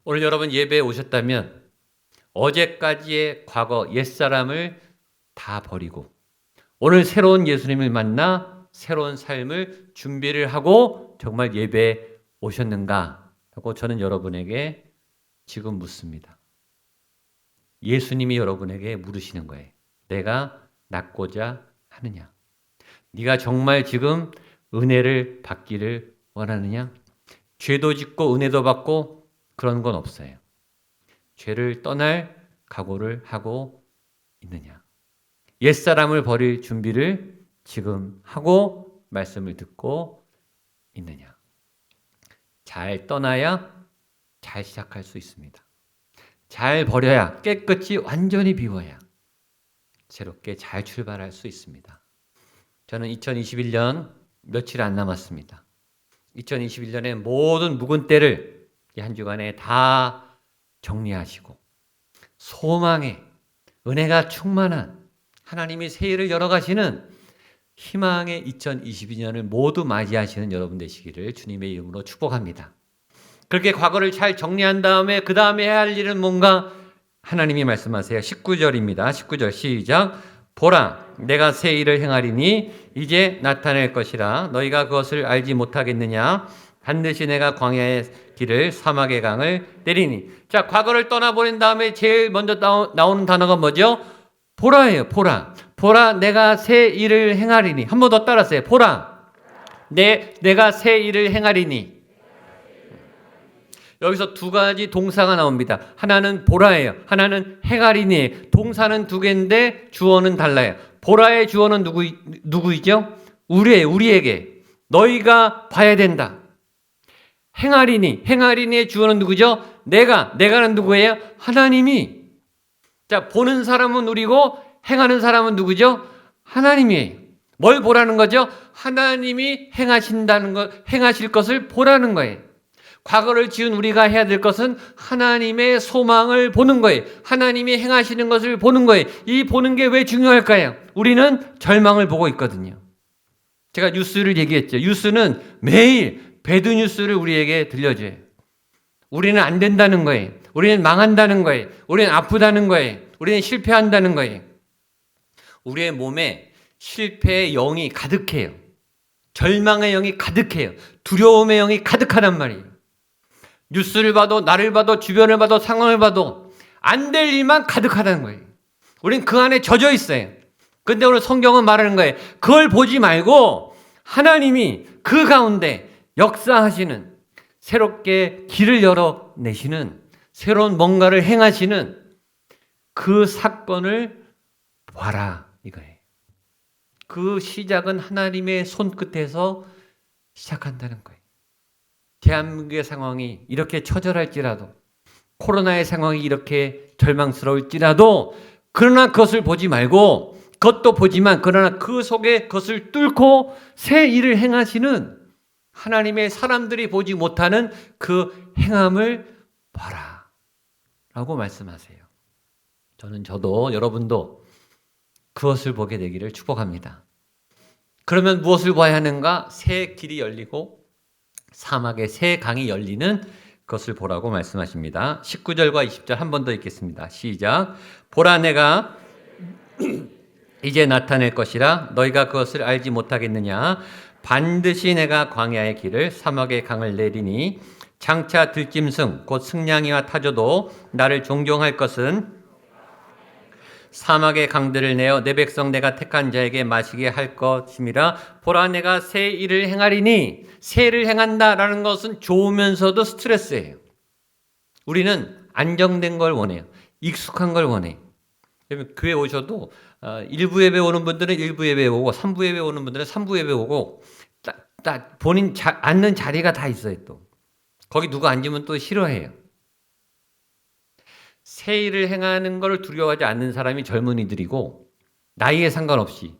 S6: 오늘 여러분 예배에 오셨다면 어제까지의 과거 옛사람을 다 버리고 오늘 새로운 예수님을 만나 새로운 삶을 준비를 하고 정말 예배에 오셨는가? 하고 저는 여러분에게 지금 묻습니다. 예수님이 여러분에게 물으시는 거예요. 내가 낫고자 하느냐? 네가 정말 지금 은혜를 받기를 원하느냐? 죄도 짓고 은혜도 받고 그런 건 없어요. 죄를 떠날 각오를 하고 있느냐? 옛사람을 버릴 준비를 지금 하고 말씀을 듣고 있느냐? 잘 떠나야 잘 시작할 수 있습니다. 잘 버려야 깨끗이 완전히 비워야 새롭게 잘 출발할 수 있습니다. 저는 2021년 며칠 안 남았습니다. 2021년의 모든 묵은 때를 이 한 주간에 다 정리하시고 소망의 은혜가 충만한 하나님이 새 일을 열어가시는 희망의 2022년을 모두 맞이하시는 여러분 되시기를 주님의 이름으로 축복합니다. 그렇게 과거를 잘 정리한 다음에 그 다음에 해야 할 일은 뭔가 하나님이 말씀하세요. 19절입니다. 19절 시작. 보라 내가 새 일을 행하리니 이제 나타낼 것이라 너희가 그것을 알지 못하겠느냐. 반드시 내가 광야의 길을 사막의 강을 때리니. 자, 과거를 떠나버린 다음에 제일 먼저 나오는 단어가 뭐죠? 보라예요. 보라 내가 새 일을 행하리니. 한 번 더 따라하세요. 보라 내가 새 일을 행하리니. 여기서 두 가지 동사가 나옵니다. 하나는 보라예요. 하나는 행하리니. 동사는 두 개인데 주어는 달라요. 보라의 주어는 누구이죠? 우리에게. 너희가 봐야 된다. 행하리니의 주어는 누구죠? 내가는 누구예요? 하나님이. 자, 보는 사람은 우리고 행하는 사람은 누구죠? 하나님이에요. 뭘 보라는 거죠? 하나님이 행하신다는 것, 행하실 것을 보라는 거예요. 과거를 지은 우리가 해야 될 것은 하나님의 소망을 보는 거예요. 하나님이 행하시는 것을 보는 거예요. 이 보는 게 왜 중요할까요? 우리는 절망을 보고 있거든요. 제가 뉴스를 얘기했죠. 뉴스는 매일 배드 뉴스를 우리에게 들려줘요. 우리는 안 된다는 거예요. 우리는 망한다는 거예요. 우리는 아프다는 거예요. 우리는 실패한다는 거예요. 우리의 몸에 실패의 영이 가득해요. 절망의 영이 가득해요. 두려움의 영이 가득하단 말이에요. 뉴스를 봐도, 나를 봐도, 주변을 봐도, 상황을 봐도 안 될 일만 가득하다는 거예요. 우린 그 안에 젖어 있어요. 근데 오늘 성경은 말하는 거예요. 그걸 보지 말고 하나님이 그 가운데 역사하시는, 새롭게 길을 열어내시는, 새로운 뭔가를 행하시는 그 사건을 봐라, 이거예요. 그 시작은 하나님의 손끝에서 시작한다는 거예요. 대한민국의 상황이 이렇게 처절할지라도, 코로나의 상황이 이렇게 절망스러울지라도, 그러나 그것을 보지 말고, 그것도 보지만 그러나 그 속에 그것을 뚫고 새 일을 행하시는 하나님의 사람들이 보지 못하는 그 행함을 봐라 라고 말씀하세요. 저도 여러분도 그것을 보게 되기를 축복합니다. 그러면 무엇을 봐야 하는가? 새 길이 열리고 사막의 새 강이 열리는 것을 보라고 말씀하십니다. 19절과 20절 한 번 더 읽겠습니다. 시작. 보라, 내가 이제 나타낼 것이라 너희가 그것을 알지 못하겠느냐? 반드시 내가 광야의 길을 사막의 강을 내리니 장차 들짐승 곧 승냥이와 타조도 나를 존경할 것은 사막의 강들을 내어 내 백성 내가 택한 자에게 마시게 할 것임이라. 보라, 내가 새 일을 행하리니. 새를 행한다라는 것은 좋으면서도 스트레스예요. 우리는 안정된 걸 원해요. 익숙한 걸 원해요. 교회 오셔도 1부 예배 오는 분들은 1부 예배 오고 3부 예배 오는 분들은 3부 예배 오고 딱 본인 앉는 자리가 다 있어요. 또 거기 누가 앉으면 또 싫어해요. 새 일을 행하는 걸 두려워하지 않는 사람이 젊은이들이고, 나이에 상관없이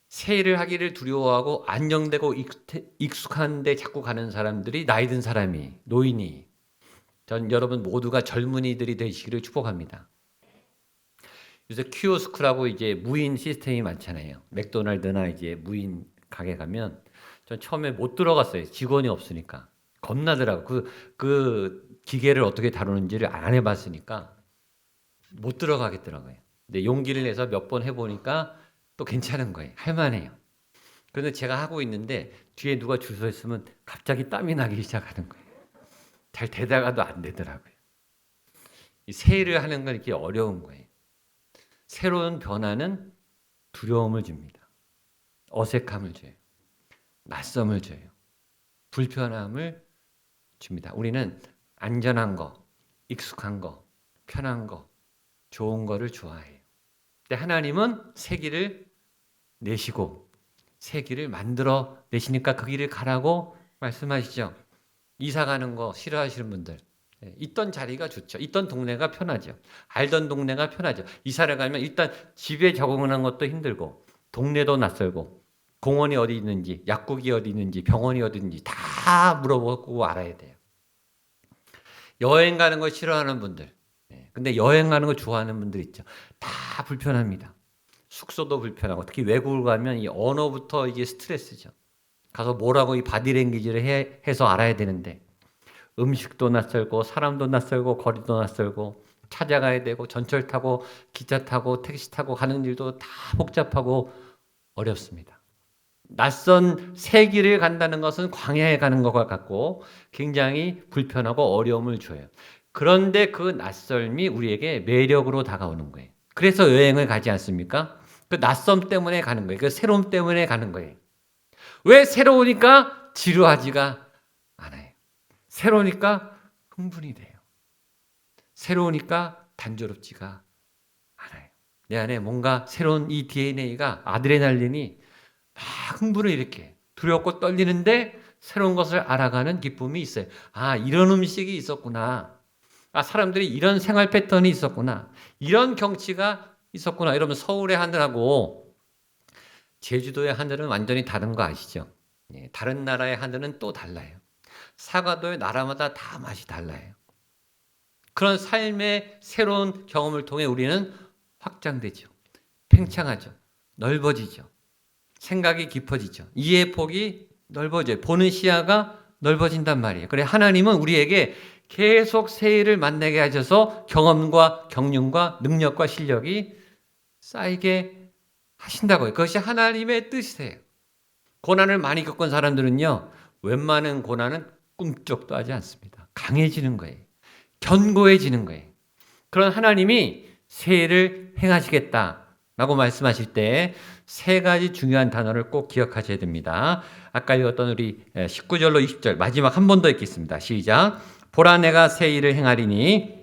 S6: 새 일을 하기를 두려워하고 안정되고 익숙한 데 자꾸 가는 사람들이 나이 든 사람이, 노인이. 전 여러분 모두가 젊은이들이 되시기를 축복합니다. 요새 키오스크라고 이제 무인 시스템이 많잖아요. 맥도날드나 이제 무인 가게 가면 전 처음에 못 들어갔어요. 직원이 없으니까. 겁나더라고. 그 기계를 어떻게 다루는지를 안 해봤으니까 못 들어가겠더라고요. 근데 용기를 내서 몇 번 해보니까 또 괜찮은 거예요. 할만해요. 그런데 제가 하고 있는데 뒤에 누가 줄 서 있으면 갑자기 땀이 나기 시작하는 거예요. 잘 되다가도 안 되더라고요. 이 새 일을 하는 건 이렇게 어려운 거예요. 새로운 변화는 두려움을 줍니다. 어색함을 줘요. 낯섦을 줘요. 불편함을 줍니다. 우리는 안전한 거, 익숙한 거, 편한 거, 좋은 거를 좋아해요. 근데 하나님은 새 길을 내시고 새 길을 만들어 내시니까 그 길을 가라고 말씀하시죠. 이사 가는 거 싫어하시는 분들, 있던 자리가 좋죠. 있던 동네가 편하죠. 알던 동네가 편하죠. 이사를 가면 일단 집에 적응하는 것도 힘들고, 동네도 낯설고, 공원이 어디 있는지, 약국이 어디 있는지, 병원이 어디 있는지 다 물어보고 알아야 돼요. 여행 가는 거 싫어하는 분들, 근데 여행 가는 거 좋아하는 분들 있죠. 다 불편합니다. 숙소도 불편하고, 특히 외국을 가면 이 언어부터 이게 스트레스죠. 가서 뭐라고 이 바디랭귀지를 해서 알아야 되는데, 음식도 낯설고 사람도 낯설고 거리도 낯설고 찾아가야 되고 전철 타고 기차 타고 택시 타고 가는 일도 다 복잡하고 어렵습니다. 낯선 새 길을 간다는 것은 광야에 가는 것과 같고 굉장히 불편하고 어려움을 줘요. 그런데 그 낯설미 우리에게 매력으로 다가오는 거예요. 그래서 여행을 가지 않습니까? 그 낯섦 때문에 가는 거예요. 그 새로움 때문에 가는 거예요. 왜 새로우니까 지루하지가 않아요. 새로우니까 흥분이 돼요. 새로우니까 단조롭지가 않아요. 내 안에 뭔가 새로운 이 DNA가, 아드레날린이 막 흥분을 일으켜. 두렵고 떨리는데 새로운 것을 알아가는 기쁨이 있어요. 아, 이런 음식이 있었구나. 아, 사람들이 이런 생활 패턴이 있었구나. 이런 경치가 있었구나. 이러면 서울의 하늘하고 제주도의 하늘은 완전히 다른 거 아시죠? 예, 다른 나라의 하늘은 또 달라요. 사과도의 나라마다 다 맛이 달라요. 그런 삶의 새로운 경험을 통해 우리는 확장되죠. 팽창하죠. 넓어지죠. 생각이 깊어지죠. 이해의 폭이 넓어져요. 보는 시야가 넓어진단 말이에요. 그래, 하나님은 우리에게 계속 새 일을 만나게 하셔서 경험과 경륜과 능력과 실력이 쌓이게 하신다고요. 그것이 하나님의 뜻이세요. 고난을 많이 겪은 사람들은요, 웬만한 고난은 꿈쩍도 하지 않습니다. 강해지는 거예요. 견고해지는 거예요. 그런 하나님이 새 일을 행하시겠다라고 말씀하실 때 세 가지 중요한 단어를 꼭 기억하셔야 됩니다. 아까 읽었던 우리 19절로 20절 마지막 한 번 더 읽겠습니다. 시작. 보라, 내가 새 일을 행하리니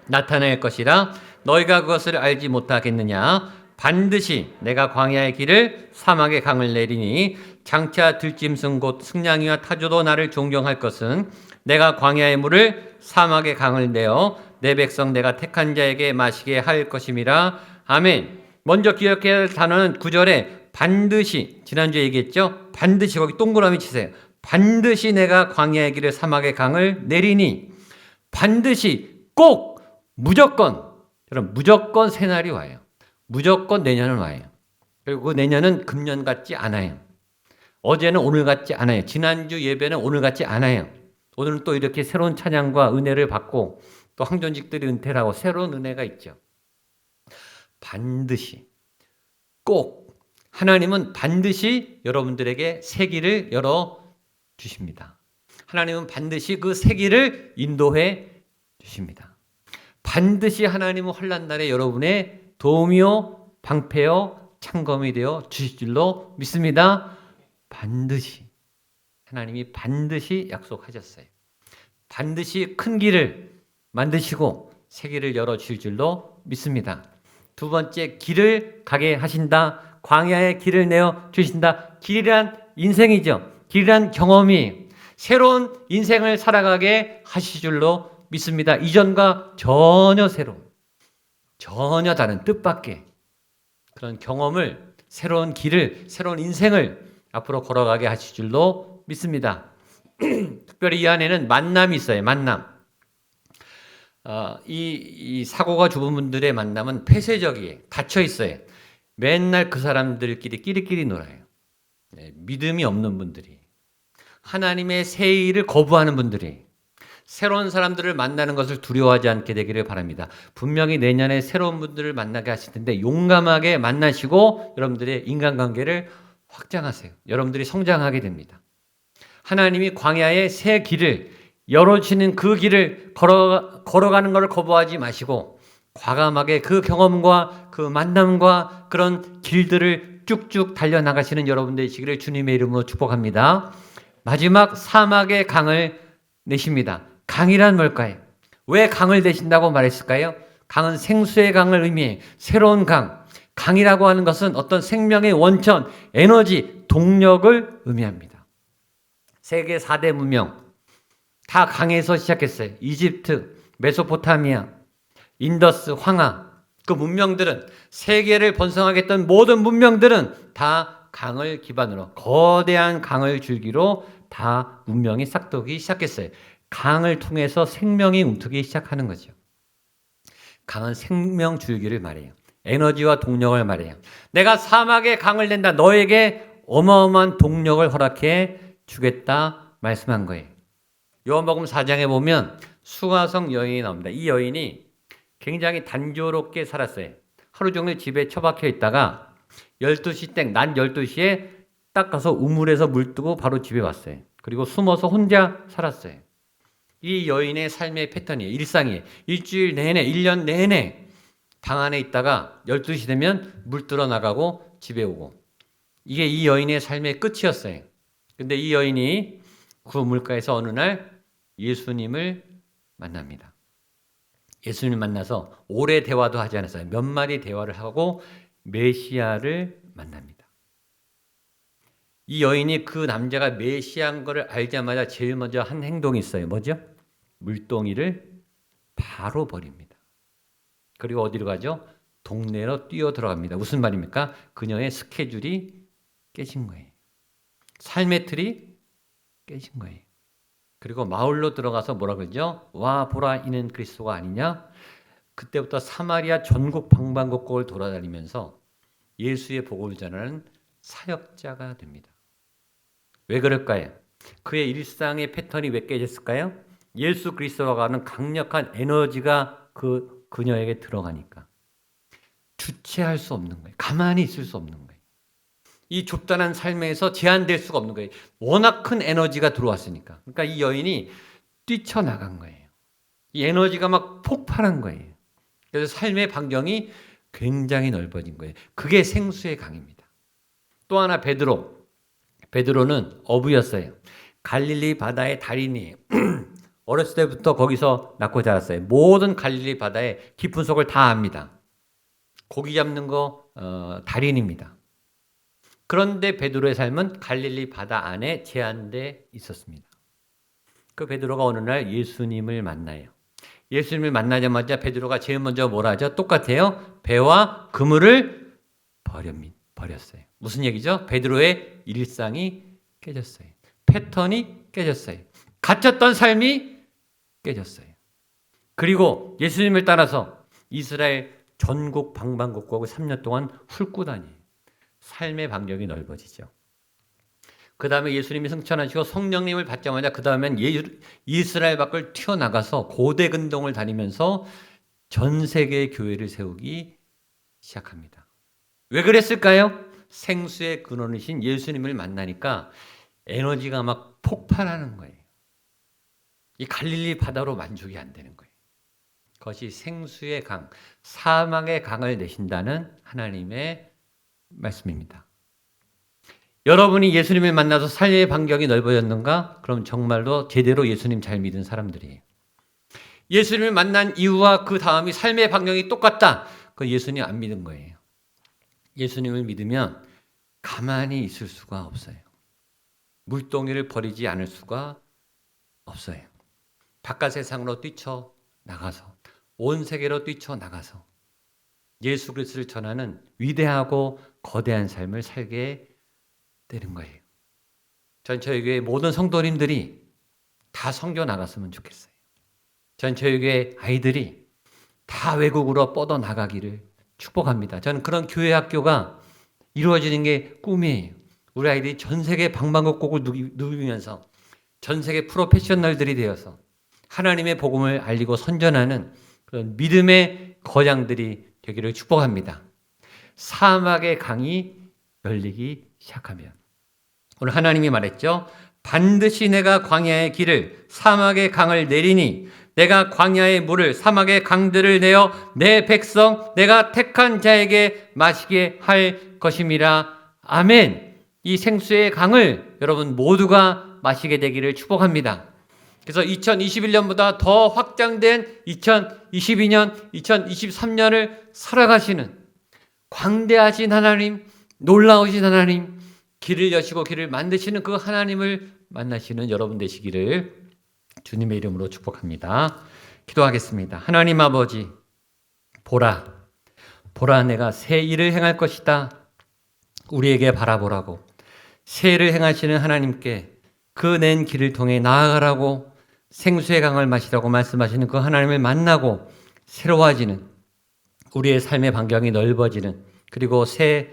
S6: 나타낼 것이라 너희가 그것을 알지 못하겠느냐. 반드시 내가 광야의 길을 사막의 강을 내리니 장차 들짐승 곧 승냥이와 타조도 나를 존경할 것은 내가 광야의 물을 사막의 강을 내어 내 백성 내가 택한 자에게 마시게 할 것임이라. 아멘. 먼저 기억해야 할 단어는 9절에 반드시, 지난주에 얘기했죠? 반드시, 거기 동그라미 치세요. 반드시 내가 광야의 길을 사막의 강을 내리니, 반드시, 꼭, 무조건, 여러분 무조건 새날이 와요. 무조건 내년은 와요. 그리고 그 내년은 금년 같지 않아요. 어제는 오늘 같지 않아요. 지난주 예배는 오늘 같지 않아요. 오늘은 또 이렇게 새로운 찬양과 은혜를 받고 또 항존직들이 은퇴를 하고 새로운 은혜가 있죠. 반드시, 꼭, 하나님은 반드시 여러분들에게 새 길을 열어주십니다. 하나님은 반드시 그 새 길을 인도해 주십니다. 반드시 하나님은 환난날에 여러분의 도움이요 방패요 창검이 되어 주실 줄로 믿습니다. 반드시, 하나님이 반드시 약속하셨어요. 반드시 큰 길을 만드시고 새 길을 열어주실 줄로 믿습니다. 두 번째, 길을 가게 하신다. 광야의 길을 내어 주신다. 길이란 인생이죠. 길이란 경험이 새로운 인생을 살아가게 하실 줄로 믿습니다. 이전과 전혀 새로운, 전혀 다른 뜻밖의 그런 경험을, 새로운 길을, 새로운 인생을 앞으로 걸어가게 하실 줄로 믿습니다. 특별히 이 안에는 만남이 있어요. 만남. 이 사고가 죽은 분들의 만남은 폐쇄적이에요. 닫혀 있어요. 맨날 그 사람들끼리 끼리끼리 놀아요. 믿음이 없는 분들이, 하나님의 새 일을 거부하는 분들이 새로운 사람들을 만나는 것을 두려워하지 않게 되기를 바랍니다. 분명히 내년에 새로운 분들을 만나게 하실 텐데 용감하게 만나시고 여러분들의 인간관계를 확장하세요. 여러분들이 성장하게 됩니다. 하나님이 광야의 새 길을 열어주시는 그 길을 걸어가는 것을 거부하지 마시고 과감하게 그 경험과 그 만남과 그런 길들을 쭉쭉 달려나가시는 여러분 되시기를 주님의 이름으로 축복합니다. 마지막, 사막의 강을 내십니다. 강이란 뭘까요? 왜 강을 내신다고 말했을까요? 강은 생수의 강을 의미해 새로운 강. 강이라고 하는 것은 어떤 생명의 원천, 에너지, 동력을 의미합니다. 세계 4대 문명 다 강에서 시작했어요. 이집트, 메소포타미아, 인더스, 황하. 그 문명들은, 세계를 번성하게 했던 모든 문명들은 다 강을 기반으로, 거대한 강을 줄기로 다 문명이 싹트기 시작했어요. 강을 통해서 생명이 움트기 시작하는 거죠. 강은 생명 줄기를 말해요. 에너지와 동력을 말해요. 내가 사막에 강을 낸다. 너에게 어마어마한 동력을 허락해 주겠다 말씀한 거예요. 요한복음 4장에 보면 수가성 여인이 나옵니다. 이 여인이 굉장히 단조롭게 살았어요. 하루 종일 집에 처박혀 있다가 12시 땡, 낮 12시에 딱 가서 우물에서 물 뜨고 바로 집에 왔어요. 그리고 숨어서 혼자 살았어요. 이 여인의 삶의 패턴이에요. 일상이에요. 일주일 내내, 1년 내내 방 안에 있다가 12시 되면 물 뜨러 나가고 집에 오고. 이게 이 여인의 삶의 끝이었어요. 근데 이 여인이 그 물가에서 어느 날 예수님을 만납니다. 예수님을 만나서 오래 대화도 하지 않았어요. 몇 마디 대화를 하고 메시아를 만납니다. 이 여인이 그 남자가 메시아인 것을 알자마자 제일 먼저 한 행동이 있어요. 뭐죠? 물동이를 바로 버립니다. 그리고 어디로 가죠? 동네로 뛰어 들어갑니다. 무슨 말입니까? 그녀의 스케줄이 깨진 거예요. 삶의 틀이 깨진 거예요. 그리고 마을로 들어가서 뭐라 그러죠? 와 보라 이는 그리스도가 아니냐? 그때부터 사마리아 전국 방방곡곡을 돌아다니면서 예수의 복음을 전하는 사역자가 됩니다. 왜 그럴까요? 그의 일상의 패턴이 왜 깨졌을까요? 예수 그리스도라고 하는 강력한 에너지가 그녀에게 들어가니까 주체할 수 없는 거예요. 가만히 있을 수 없는 거예요. 이 좁다란 삶에서 제한될 수가 없는 거예요. 워낙 큰 에너지가 들어왔으니까. 그러니까 이 여인이 뛰쳐나간 거예요. 이 에너지가 막 폭발한 거예요. 그래서 삶의 반경이 굉장히 넓어진 거예요. 그게 생수의 강입니다. 또 하나 베드로는 어부였어요. 갈릴리 바다의 달인이에요. 어렸을 때부터 거기서 낳고 자랐어요. 모든 갈릴리 바다의 깊은 속을 다 압니다. 고기 잡는 거 달인입니다. 그런데 베드로의 삶은 갈릴리 바다 안에 제한돼 있었습니다. 그 베드로가 어느 날 예수님을 만나요. 예수님을 만나자마자 베드로가 제일 먼저 뭐라 하죠? 똑같아요. 배와 그물을 버렸어요. 무슨 얘기죠? 베드로의 일상이 깨졌어요. 패턴이 깨졌어요. 갇혔던 삶이 깨졌어요. 그리고 예수님을 따라서 이스라엘 전국 방방곡곡을 3년 동안 훑고 다녀요. 삶의 반경이 넓어지죠. 그 다음에 예수님이 승천하시고 성령님을 받자마자 그 다음엔 이스라엘 밖을 튀어나가서 고대 근동을 다니면서 전 세계의 교회를 세우기 시작합니다. 왜 그랬을까요? 생수의 근원이신 예수님을 만나니까 에너지가 막 폭발하는 거예요. 이 갈릴리 바다로 만족이 안 되는 거예요. 그것이 생수의 강, 사막의 강을 내신다는 하나님의 말씀입니다. 여러분이 예수님을 만나서 삶의 반경이 넓어졌는가? 그럼 정말로 제대로 예수님 잘 믿은 사람들이에요. 예수님을 만난 이유와 그 다음이 삶의 반경이 똑같다. 그 예수님 안 믿은 거예요. 예수님을 믿으면 가만히 있을 수가 없어요. 물동이를 버리지 않을 수가 없어요. 바깥 세상으로 뛰쳐나가서 온 세계로 뛰쳐나가서 예수 그리스도를 전하는 위대하고 거대한 삶을 살게 되는 거예요. 전 저희 교회 모든 성도님들이 다 선교 나갔으면 좋겠어요. 전 저희 교회 아이들이 다 외국으로 뻗어나가기를 축복합니다. 저는 그런 교회 학교가 이루어지는 게 꿈이에요. 우리 아이들이 전 세계 방방곡곡을 누비면서 전 세계 프로페셔널들이 되어서 하나님의 복음을 알리고 선전하는 그런 믿음의 거장들이 되기를 축복합니다. 사막의 강이 열리기 시작하면 오늘 하나님이 말했죠. 반드시 내가 광야의 길을 사막의 강을 내리니 내가 광야의 물을 사막의 강들을 내어 내 백성 내가 택한 자에게 마시게 할 것임이라. 아멘. 이 생수의 강을 여러분 모두가 마시게 되기를 축복합니다. 그래서 2021년보다 더 확장된 2022년, 2023년을 살아가시는 광대하신 하나님, 놀라우신 하나님, 길을 여시고 길을 만드시는 그 하나님을 만나시는 여러분 되시기를 주님의 이름으로 축복합니다. 기도하겠습니다. 하나님 아버지, 보라 내가 새 일을 행할 것이다. 우리에게 바라보라고 새 일을 행하시는 하나님께 그 낸 길을 통해 나아가라고 생수의 강을 마시라고 말씀하시는 그 하나님을 만나고 새로워지는 우리의 삶의 반경이 넓어지는 그리고 새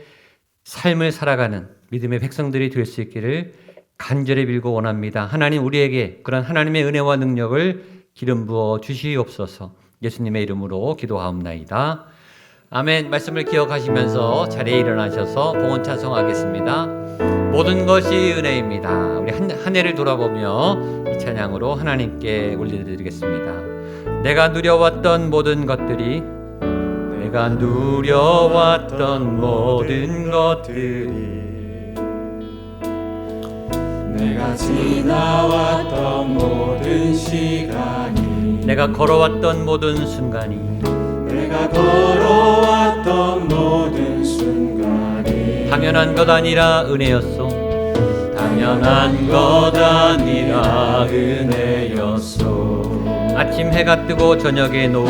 S6: 삶을 살아가는 믿음의 백성들이 될 수 있기를 간절히 빌고 원합니다. 하나님 우리에게 그런 하나님의 은혜와 능력을 기름 부어 주시옵소서. 예수님의 이름으로 기도하옵나이다. 아멘. 말씀을 기억하시면서 자리에 일어나셔서 봉헌 찬송하겠습니다. 모든 것이 은혜입니다. 우리 한 해를 돌아보며 이 찬양으로 하나님께 올려드리겠습니다. 내가 누려왔던 모든 것들이 내가 누려왔던 모든 것들이
S4: 내가 지나왔던 모든 시간이
S6: 내가 걸어왔던 모든 순간이
S4: 내가 걸어왔던 모든 순간이
S6: 당연한 것 아니라 은혜였소. 당연한 것 아니라 은혜였소. 아침 해가 뜨고 저녁에 노을,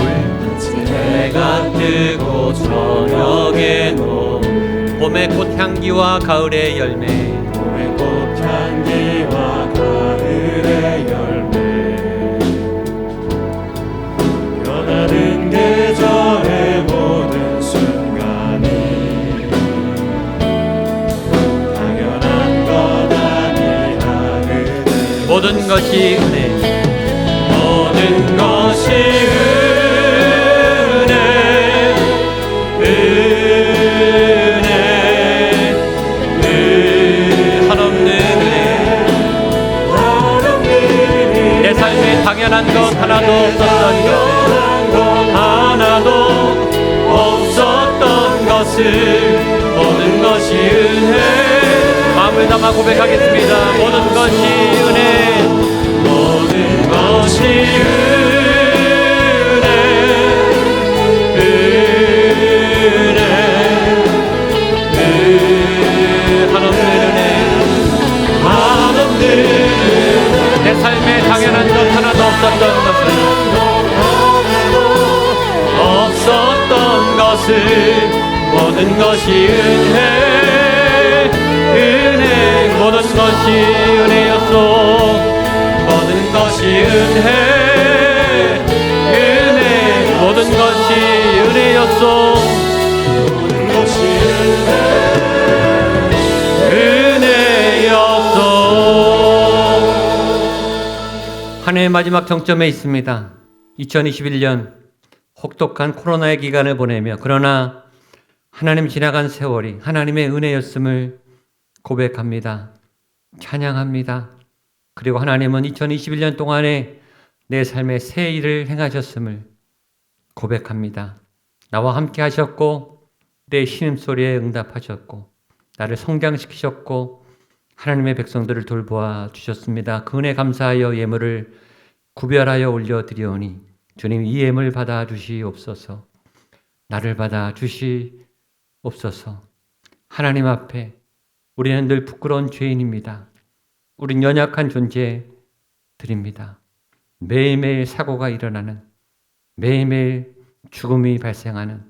S4: 해가 뜨고 저녁에 노을,
S6: 봄의 꽃향기와 가을의 열매,
S4: 봄의 꽃향기와 가을의 열매, 변하는 계절의 모든 순간이 당연한 것 아니라 은혜.
S6: 모든 것이 은혜.
S4: 모든 것이 은혜,
S6: 한없는 은혜. 내 삶에 당연한 것 하나도 없었던 것을 모든 것이 은혜. 마음을 담아 고백하겠습니다. 모든 것이 은혜.
S4: 모든 것이
S6: 한없는 은혜. 내 삶에 당연한 것 하나도 없었던 것을 모든 것이 은혜. 모든 것이 은혜였소. 모든 것이 은혜. 모든 것이 은혜였소.
S4: 모든 것이
S6: 은혜였소. 한 해의 마지막 정점에 있습니다. 2021년 혹독한 코로나의 기간을 보내며 그러나 하나님 지나간 세월이 하나님의 은혜였음을 고백합니다. 찬양합니다. 그리고 하나님은 2021년 동안에 내 삶에 새 일을 행하셨음을 고백합니다. 나와 함께 하셨고 내 신음소리에 응답하셨고 나를 성장시키셨고 하나님의 백성들을 돌보아 주셨습니다. 그 은혜 감사하여 예물을 구별하여 올려드리오니 주님 이 예물 받아 주시옵소서. 나를 받아 주시옵소서. 하나님 앞에 우리는 늘 부끄러운 죄인입니다. 우린 연약한 존재들입니다. 매일매일 사고가 일어나는, 매일매일 죽음이 발생하는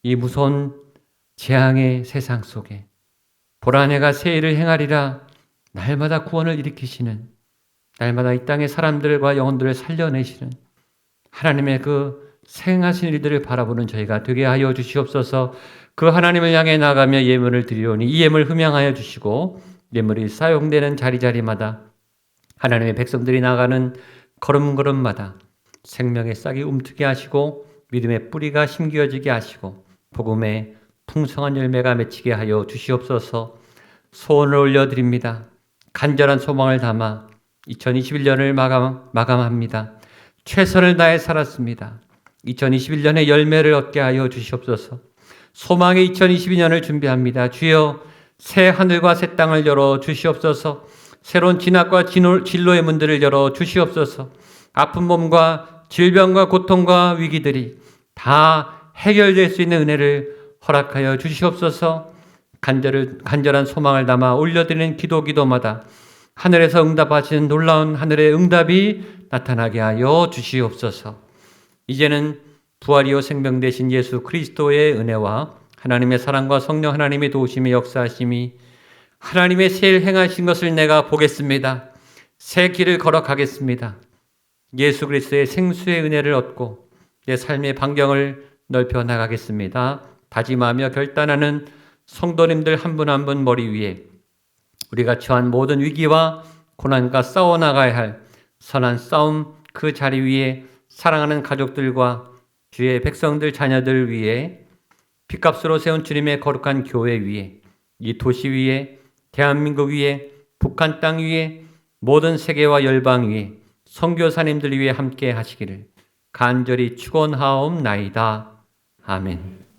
S6: 이 무서운 재앙의 세상 속에 보라 내가 새 일을 행하리라 날마다 구원을 일으키시는, 날마다 이 땅의 사람들과 영혼들을 살려내시는 하나님의 그 생하신 일들을 바라보는 저희가 되게 하여 주시옵소서. 그 하나님을 향해 나가며 예물을 드리오니 이 예물 흠양하여 주시고 예물이 사용되는 자리자리마다 하나님의 백성들이 나가는 걸음걸음마다 생명의 싹이 움트게 하시고 믿음의 뿌리가 심겨지게 하시고 복음의 풍성한 열매가 맺히게 하여 주시옵소서. 소원을 올려드립니다. 간절한 소망을 담아 2021년을 마감합니다. 최선을 다해 살았습니다. 2021년의 열매를 얻게 하여 주시옵소서. 소망의 2022년을 준비합니다. 주여 새 하늘과 새 땅을 열어 주시옵소서. 새로운 진학과 진로의 문들을 열어 주시옵소서. 아픈 몸과 질병과 고통과 위기들이 다 해결될 수 있는 은혜를 허락하여 주시옵소서. 간절한 소망을 담아 올려드리는 기도마다 하늘에서 응답하시는 놀라운 하늘의 응답이 나타나게 하여 주시옵소서. 이제는 부활이요 생명 되신 예수 그리스도의 은혜와 하나님의 사랑과 성령 하나님의 도우심의 역사하심이 하나님의 새 일 행하신 것을 내가 보겠습니다. 새 길을 걸어가겠습니다. 예수 그리스도의 생수의 은혜를 얻고 내 삶의 반경을 넓혀 나가겠습니다. 다짐하며 결단하는 성도님들 한 분 한 분 머리 위에 우리가 처한 모든 위기와 고난과 싸워나가야 할 선한 싸움 그 자리 위에 사랑하는 가족들과 주의 백성들 자녀들 위에 핏값으로 세운 주님의 거룩한 교회 위에 이 도시 위에 대한민국 위에 북한 땅 위에 모든 세계와 열방 위에 선교사님들 위에 함께 하시기를 간절히 축원하옵나이다. 아멘.